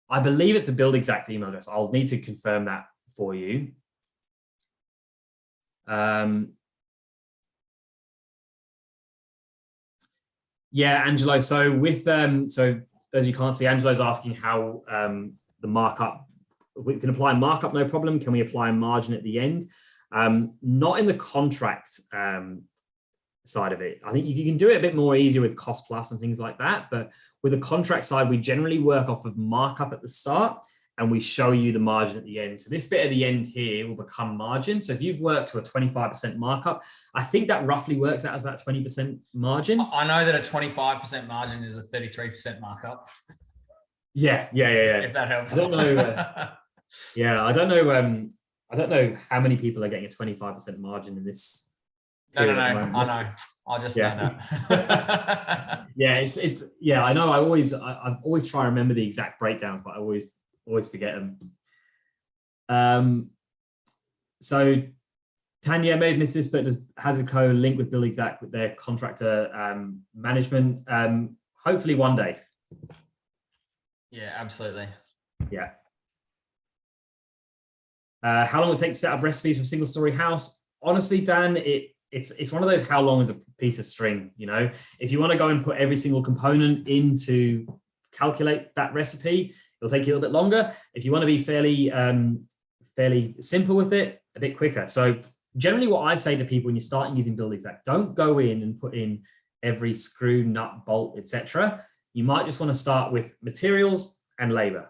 I believe it's a Buildxact email address. I'll need to confirm that for you. Yeah, Angelo. So with so as you can't see, Angelo's asking how the markup, we can apply a markup, no problem. Can we apply a margin at the end? Not in the contract side of it. I think you can do it a bit more easier with cost plus and things like that. But with the contract side, we generally work off of markup at the start and we show you the margin at the end. So this bit at the end here will become margin. So if you've worked to a 25% markup, I think that roughly works out as about 20% margin. I know that a 25% margin is a 33% markup. Yeah. If that helps. I don't know. Yeah, I don't know how many people are getting a 25% margin in this. No, I know. I just know that. Yeah, it's I know. I've always try to remember the exact breakdowns, but I always forget them. So Tanya may have missed this, but does HazardCo link with Buildxact with their contractor management? Hopefully one day. Yeah, absolutely. Yeah. How long would it take to set up recipes for a single story house? Honestly, Dan, it's one of those, how long is a piece of string? If you want to go and put every single component in to calculate that recipe, it'll take you a little bit longer. If you want to be fairly simple with it, a bit quicker. So generally what I say to people when you start using Buildxact, don't go in and put in every screw, nut, bolt, etc. You might just want to start with materials and labor,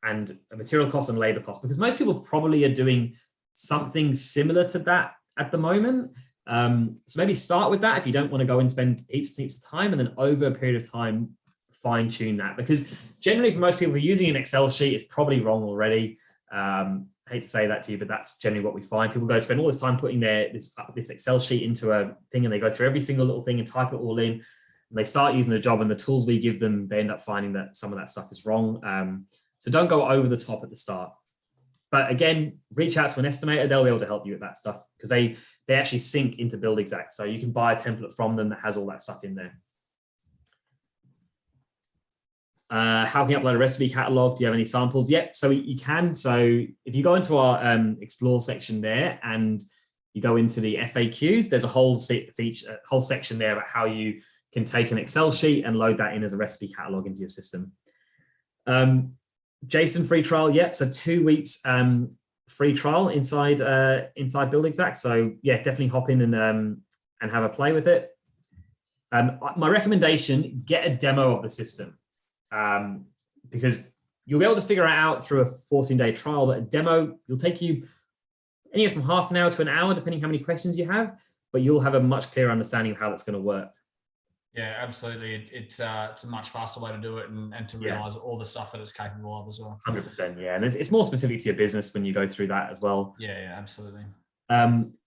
and material costs and labor costs, because most people probably are doing something similar to that at the moment. So maybe start with that if you don't want to go and spend heaps of time, and then over a period of time, fine tune that, because generally for most people who are using an Excel sheet, it's probably wrong already. Hate to say that to you, but that's generally what we find. People go spend all this time putting this Excel sheet into a thing, and they go through every single little thing and type it all in, and they start using the job, and the tools we give them, they end up finding that some of that stuff is wrong. So don't go over the top at the start. But again, reach out to an estimator. They'll be able to help you with that stuff, because they actually sync into Buildxact. So you can buy a template from them that has all that stuff in there. How can you upload a recipe catalog? Do you have any samples? Yep, so you can. So if you go into our explore section there and you go into the FAQs, there's a whole section there about how you can take an Excel sheet and load that in as a recipe catalog into your system. Jason, free trial, yep. So 2 weeks free trial inside Buildxact. So yeah, definitely hop in and have a play with it. My recommendation: get a demo of the system, because you'll be able to figure it out through a 14-day trial. But a demo will take you anywhere from half an hour to an hour, depending how many questions you have. But you'll have a much clearer understanding of how that's going to work. Yeah, absolutely. It's a much faster way to do it, and to realize all the stuff that it's capable of as well. 100%, yeah. And it's more specific to your business when you go through that as well. Yeah, absolutely.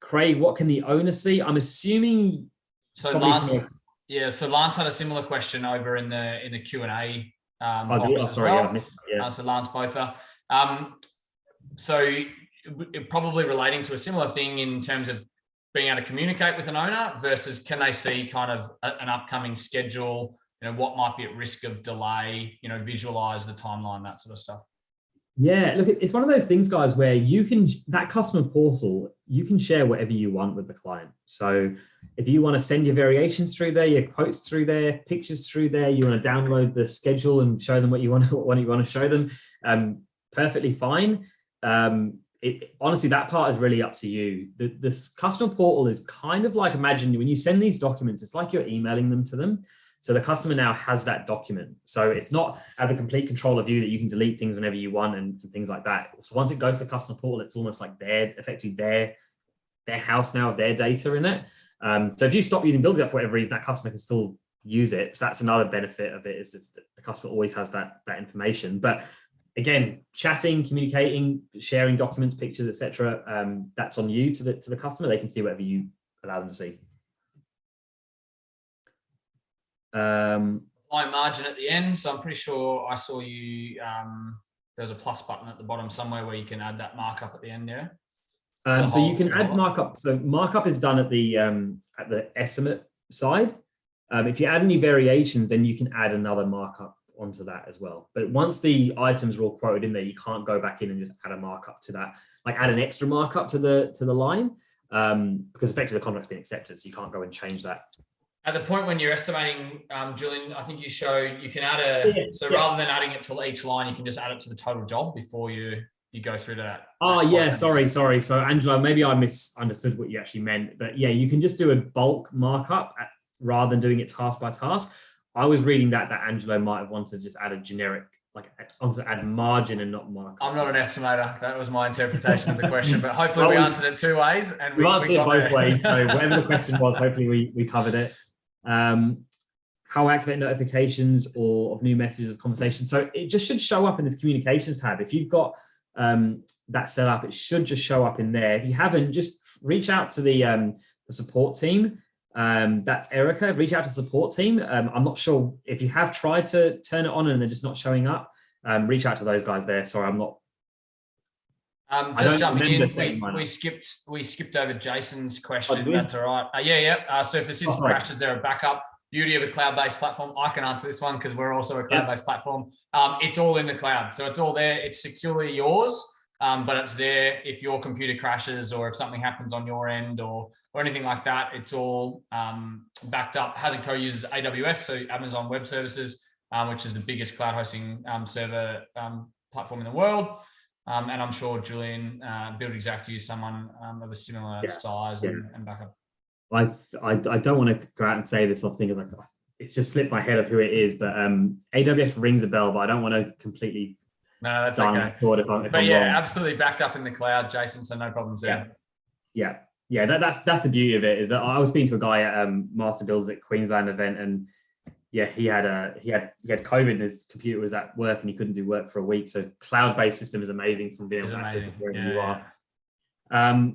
Craig, what can the owner see? I'm assuming. So Lance had a similar question over in the Q&A box as well. So Lance Botha. So probably relating to a similar thing in terms of being able to communicate with an owner versus can they see kind of an upcoming schedule, what might be at risk of delay, visualize the timeline, that sort of stuff. Yeah, look, it's one of those things, guys, where you can, that customer portal, you can share whatever you want with the client. So if you want to send your variations through there, your quotes through there, pictures through there, you want to download the schedule and show them what you want to show them, perfectly fine. Honestly, that part is really up to you. This customer portal is kind of like, imagine when you send these documents, it's like you're emailing them to them. So the customer now has that document. So it's not at the complete control of you that you can delete things whenever you want and things like that. So once it goes to the customer portal, it's almost like effectively their house now, their data in it. So if you stop using Buildxact for whatever reason, that customer can still use it. So that's another benefit of it, is that the customer always has that information. But again, chatting, communicating, sharing documents, pictures, etc. That's on you to the customer. They can see whatever you allow them to see. Client margin at the end. So I'm pretty sure I saw you. There's a plus button at the bottom somewhere where you can add that markup at the end. Yeah. So you can add markup. So markup is done at the estimate side. If you add any variations, then you can add another markup onto that as well. But once the items are all quoted in there, you can't go back in and just add a markup to that, like add an extra markup to the line, because effectively the contract's been accepted, so you can't go and change that. At the point when you're estimating, Julian, I think you showed you can add rather than adding it to each line, you can just add it to the total job before you go through that. Oh yeah, sorry. So Angelo, maybe I misunderstood what you actually meant, but yeah, you can just do a bulk markup rather than doing it task by task. I was reading that Angelo might have wanted to just add a generic, like wanted to add margin and not markup. I'm not an estimator. That was my interpretation of the question, but hopefully we answered it two ways. And we answered it both ways. So whatever the question was, hopefully we covered it. How activate notifications or of new messages of conversation. So it just should show up in this communications tab. If you've got that set up, it should just show up in there. If you haven't, just reach out to the support team. That's Erica. Reach out to the support team. I'm not sure if you have tried to turn it on and they're just not showing up. Reach out to those guys there. Sorry, I'm not. Just jumping in, we skipped over Jason's question. That's all right. So if the system crashes, there a backup. Beauty of a cloud-based platform. I can answer this one because we're also a cloud-based platform. It's all in the cloud, so it's all there. It's securely yours, but it's there if your computer crashes or if something happens on your end or anything like that. It's all backed up. HazardCo uses AWS, so Amazon Web Services, which is the biggest cloud hosting server platform in the world. And I'm sure Julian, Buildxact used someone of a similar size and backup. I don't want to go out and say this off thinking like it's just slipped my head of who it is, but AWS rings a bell, but I don't want to completely. No, that's okay. But I'm yeah, wrong. Absolutely backed up in the cloud, Jason. So no problems there. Yeah. That's the beauty of it. Is that I was speaking to a guy at Master Builds at Queensland event, and yeah, he had COVID and his computer was at work and he couldn't do work for a week. So cloud-based system is amazing from being able to access it wherever you are.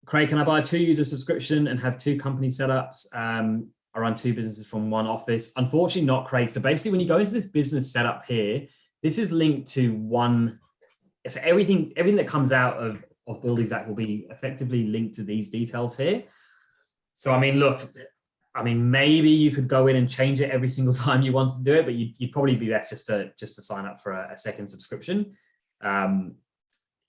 Craig, can I buy a 2-user subscription and have 2 company setups? I run 2 businesses from 1 office. Unfortunately not, Craig. So basically when you go into this business setup here, this is linked to one. So everything that comes out of Buildxact will be effectively linked to these details here. So, I mean, look, maybe you could go in and change it every single time you want to do it, but you'd probably be best just to sign up for a second subscription.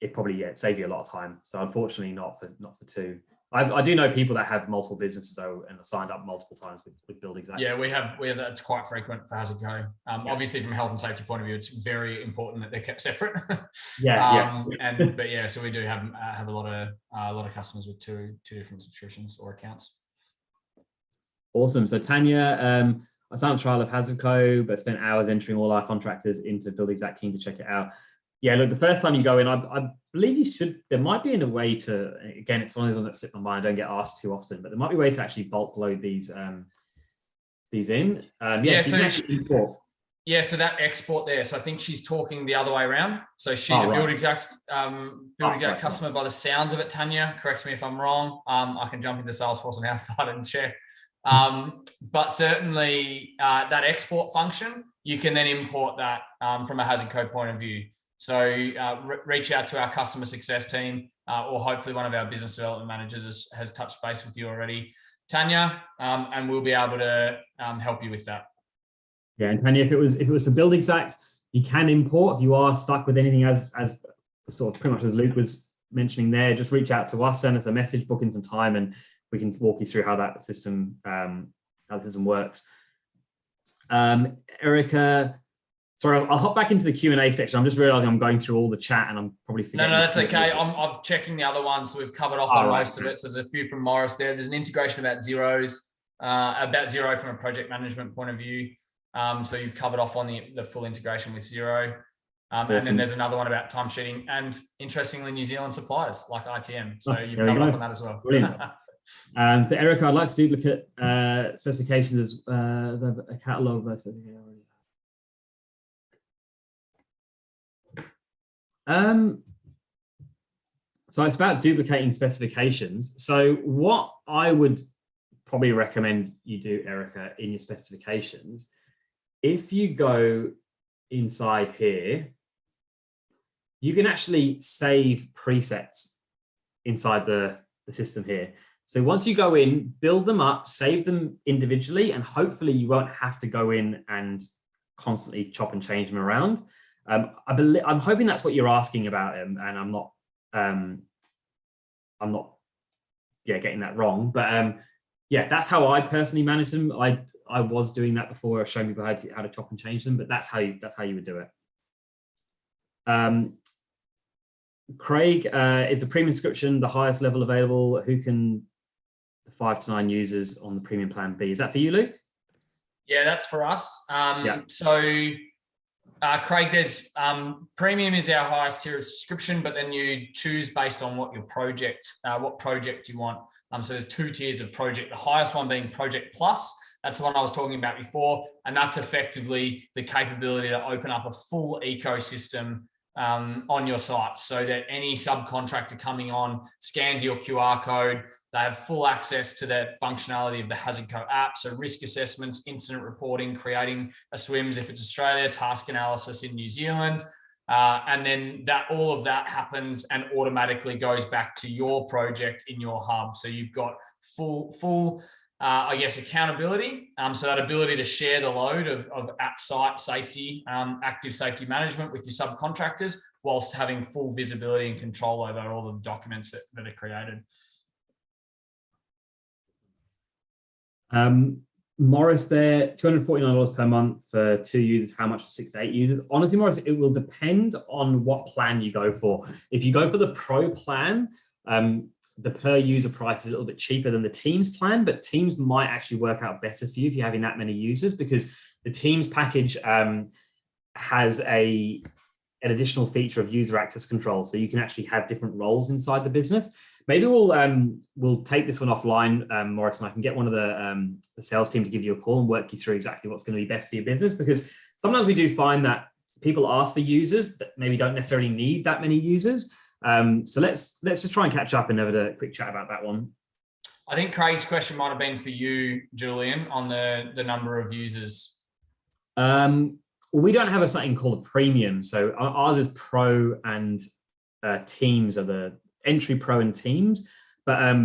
It probably save you a lot of time. So unfortunately not for 2. I do know people that have multiple businesses though and are signed up multiple times with Buildxact. Yeah, we have that's quite frequent for HazardCo. Obviously from a health and safety point of view, it's very important that they're kept separate. So we do have a lot of customers with two different subscriptions or accounts. Awesome. So Tanya, I started a trial of HazardCo, but spent hours entering all our contractors into Buildxact. Keen to check it out. Yeah, look, the first time you go in, I believe you should, there might be a way to, again, it's one of those ones that slip my mind, I don't get asked too often, but there might be a way to actually bulk load these in. So you can actually import. Yeah, so that export there. So I think she's talking the other way around. So she's a Buildxact customer by the sounds of it, Tanya. Correct me if I'm wrong. I can jump into Salesforce on our side and check. But certainly that export function, you can then import that from a HazardCo point of view. So reach out to our customer success team or hopefully one of our business development managers has touched base with you already, Tanya, and we'll be able to help you with that. Yeah, and Tanya, if it was for Buildxact, you can import. If you are stuck with anything as sort of pretty much as Luke was mentioning there, just reach out to us, send us a message, book in some time, and we can walk you through how that system works. Erica. Sorry, I'll hop back into the Q&A section. I'm just realizing I'm going through all the chat and I'm probably forgetting. No, that's okay. I'm checking the other ones. So we've covered off on most of it. So there's a few from Morris there. There's an integration about zeros. about Xero from a project management point of view. So you've covered off on the full integration with Xero. Awesome. And then there's another one about timesheeting and, interestingly, New Zealand suppliers like ITM. So you've there we covered go. off on that as well. Brilliant. So Erica, I'd like to duplicate specifications as a catalog of specifications. So it's about duplicating specifications. So what I would probably recommend you do, Erica, in your specifications, if you go inside here, you can actually save presets inside the system here. So once you go in, build them up, save them individually, and hopefully you won't have to go in and constantly chop and change them around. I'm hoping that's what you're asking about, and I'm not getting that wrong, but yeah, that's how I personally manage them. I was doing that before, showing people how to chop and change them, but that's how you would do it. Craig, is the premium subscription the highest level available? Who can the 5 to 9 users on the premium plan be? Is that for you, Luke? Yeah, that's for us. Yeah. So Craig, there's premium is our highest tier of subscription, but then you choose based on what your project, what project you want. So there's 2 tiers of project, the highest one being Project Plus. That's the one I was talking about before. And that's effectively the capability to open up a full ecosystem on your site, so that any subcontractor coming on scans your QR code. They have full access to the functionality of the HazardCo app. So risk assessments, incident reporting, creating a SWIMS if it's Australia, task analysis in New Zealand. And then all of that happens and automatically goes back to your project in your hub. So you've got full I guess, accountability. So that ability to share the load of at-site safety, active safety management with your subcontractors, whilst having full visibility and control over all of the documents that are created. Morris there, $249 per month for 2 users. How much for 6 to 8 users? Honestly, Morris, it will depend on what plan you go for. If you go for the Pro plan, the per user price is a little bit cheaper than the Teams plan, but Teams might actually work out better for you if you're having that many users, because the Teams package has an additional feature of user access control. So you can actually have different roles inside the business. Maybe we'll take this one offline, Morris, and I can get one of the sales team to give you a call and work you through exactly what's going to be best for your business, because sometimes we do find that people ask for users that maybe don't necessarily need that many users. So let's just try and catch up and have a quick chat about that one. I think Craig's question might have been for you, Julian, on the number of users. We don't have something called a premium. So ours is Pro and Teams are the entry, Pro and Teams. But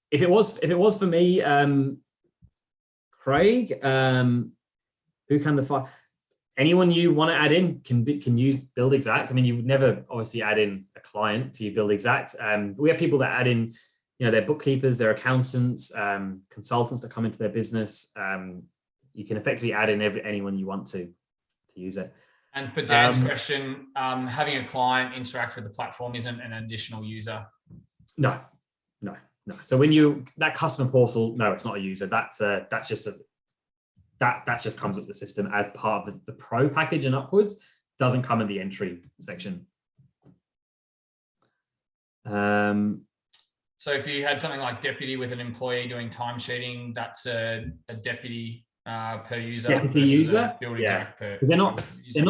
if it was for me, Craig, who can the file? Anyone you want to add in can use Buildxact. I mean, you would never obviously add in a client to your Buildxact. We have people that add in, their bookkeepers, their accountants, consultants that come into their business. You can effectively add in anyone you want to use it. And for Dan's question, having a client interact with the platform isn't an additional user. No. So when that customer portal, no, it's not a user. That's just that just comes with the system as part of the Pro package and upwards. Doesn't come in the entry section. So if you had something like deputy with an employee doing timesheeting, that's a deputy per user. Deputy user, yeah. They're not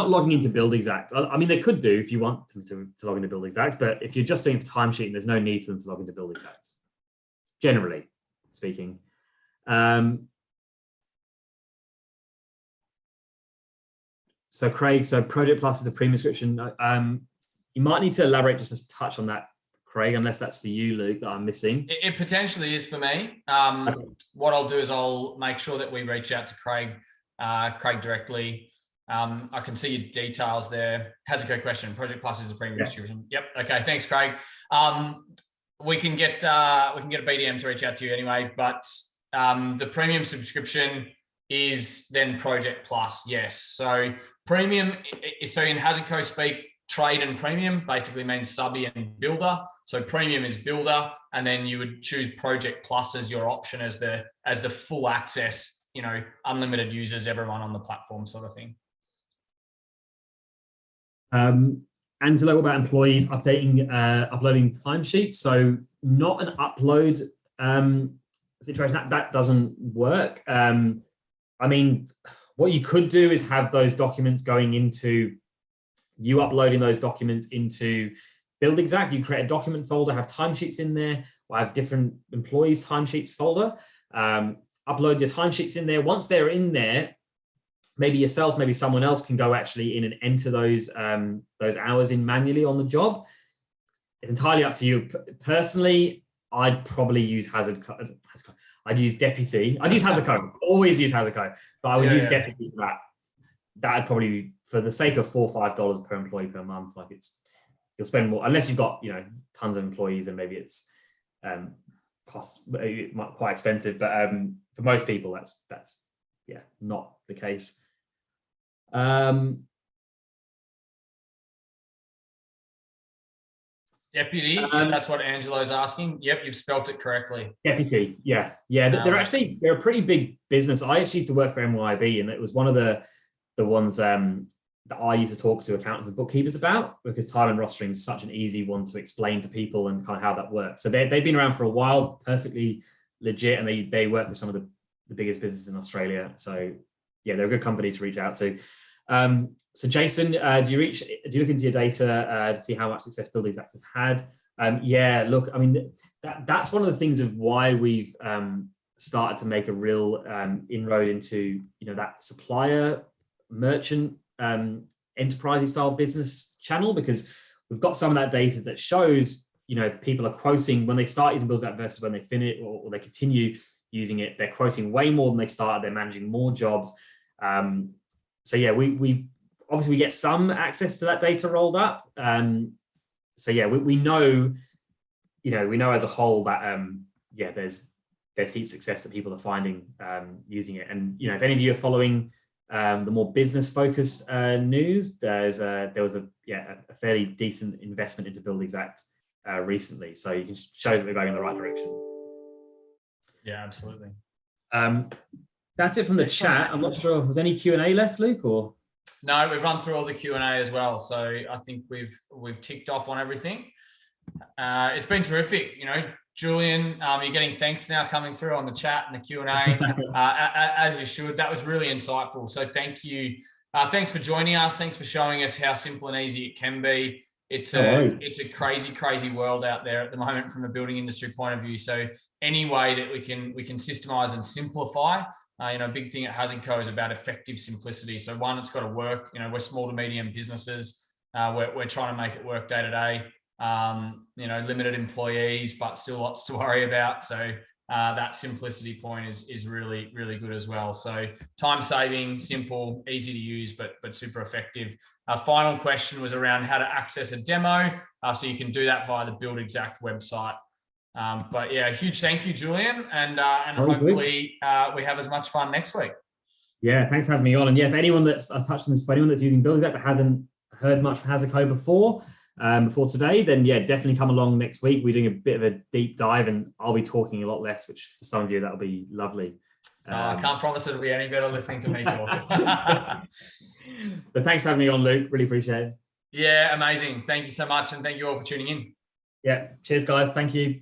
logging into Buildxact. I mean, they could do if you want them to log into Buildxact, but if you're just doing it for timesheeting, there's no need for them to log into Buildxact. Generally speaking. So Craig, Project Plus is a premium subscription. You might need to elaborate just a touch on that, Craig, unless that's for you, Luke, that I'm missing. It potentially is for me. Okay. What I'll do is I'll make sure that we reach out to Craig directly. I can see your details there. HazardCo question, Project Plus is a premium subscription. Yep. Okay. Thanks, Craig. We can get a BDM to reach out to you anyway, but the premium subscription is then Project Plus. Yes. So premium. So in HazardCo speak, trade and premium basically means subby and builder. So premium is builder, and then you would choose project plus as your option as the full access, you know, unlimited users, everyone on the platform sort of thing. Angelo, what about employees updating, uploading timesheets? So not an upload situation. That doesn't work. I mean, what you could do is have those documents going into, you uploading those documents into Buildxact. You create a document folder, have timesheets in there, or have different employees' timesheets folder. Upload your timesheets in there. Once they're in there, maybe yourself, maybe someone else can go actually in and enter those hours in manually on the job. It's entirely up to you. Personally, I'd probably use HazardCo. I'd use Deputy. I'd use HazardCo. Always use HazardCo, but I would use Deputy for that. That'd probably be, for the sake of $4 or $5 per employee per month. Like, you'll spend more unless you've got, you know, tons of employees, and maybe it's quite expensive. But for most people, that's yeah, not the case. Deputy, if that's what Angelo's asking. Yep, you've spelt it correctly. Deputy, yeah. They're a pretty big business. I actually used to work for MYB, and it was one of the ones that I used to talk to accountants and bookkeepers about, because time and rostering is such an easy one to explain to people and kind of how that works. So they've been around for a while, perfectly legit, and they work with some of the biggest businesses in Australia. So yeah, they're a good company to reach out to. So Jason, do you look into your data to see how much success Buildxact has had? Yeah, look, I mean, that's one of the things of why we've started to make a real inroad into, you know, that supplier merchant enterprise style business channel, because we've got some of that data that shows, you know, people are quoting when they start using Buildxact versus when they finish or they continue using it. They're quoting way more than they started. They're managing more jobs. So yeah, we obviously get some access to that data rolled up. So yeah, we know, you know, we know as a whole that yeah, there's heaps of success that people are finding using it. And you know, if any of you are following the more business focused news, there was a fairly decent investment into Buildxact recently. So you can show that we're going in the right direction. Yeah, absolutely. That's it from the chat. I'm not sure if there's any Q&A left, Luke, or? No, we've run through all the Q&A as well. So I think we've ticked off on everything. It's been terrific. You know, Julian, you're getting thanks now coming through on the chat and the Q&A, as you should. That was really insightful. So thank you. Thanks for joining us. Thanks for showing us how simple and easy it can be. It's a crazy, crazy world out there at the moment from a building industry point of view. So any way that we can systemize and simplify. You know, a big thing at HazardCo is about effective simplicity. So one, it's got to work. You know, we're small to medium businesses. We're trying to make it work day to day. You know, limited employees, but still lots to worry about. So that simplicity point is really, really good as well. So time saving, simple, easy to use, but super effective. Our final question was around how to access a demo. So you can do that via the Buildxact website. But yeah, a huge thank you, Julian, and hopefully we have as much fun next week. Yeah, thanks for having me on. And yeah, if anyone that's using Buildxact but hadn't heard much from HazardCo before today, then yeah, definitely come along next week. We're doing a bit of a deep dive, and I'll be talking a lot less, which for some of you that'll be lovely. I can't promise it'll be any better listening to me talk. But thanks for having me on, Luke. Really appreciate it. Yeah, amazing. Thank you so much, and thank you all for tuning in. Yeah, cheers, guys. Thank you.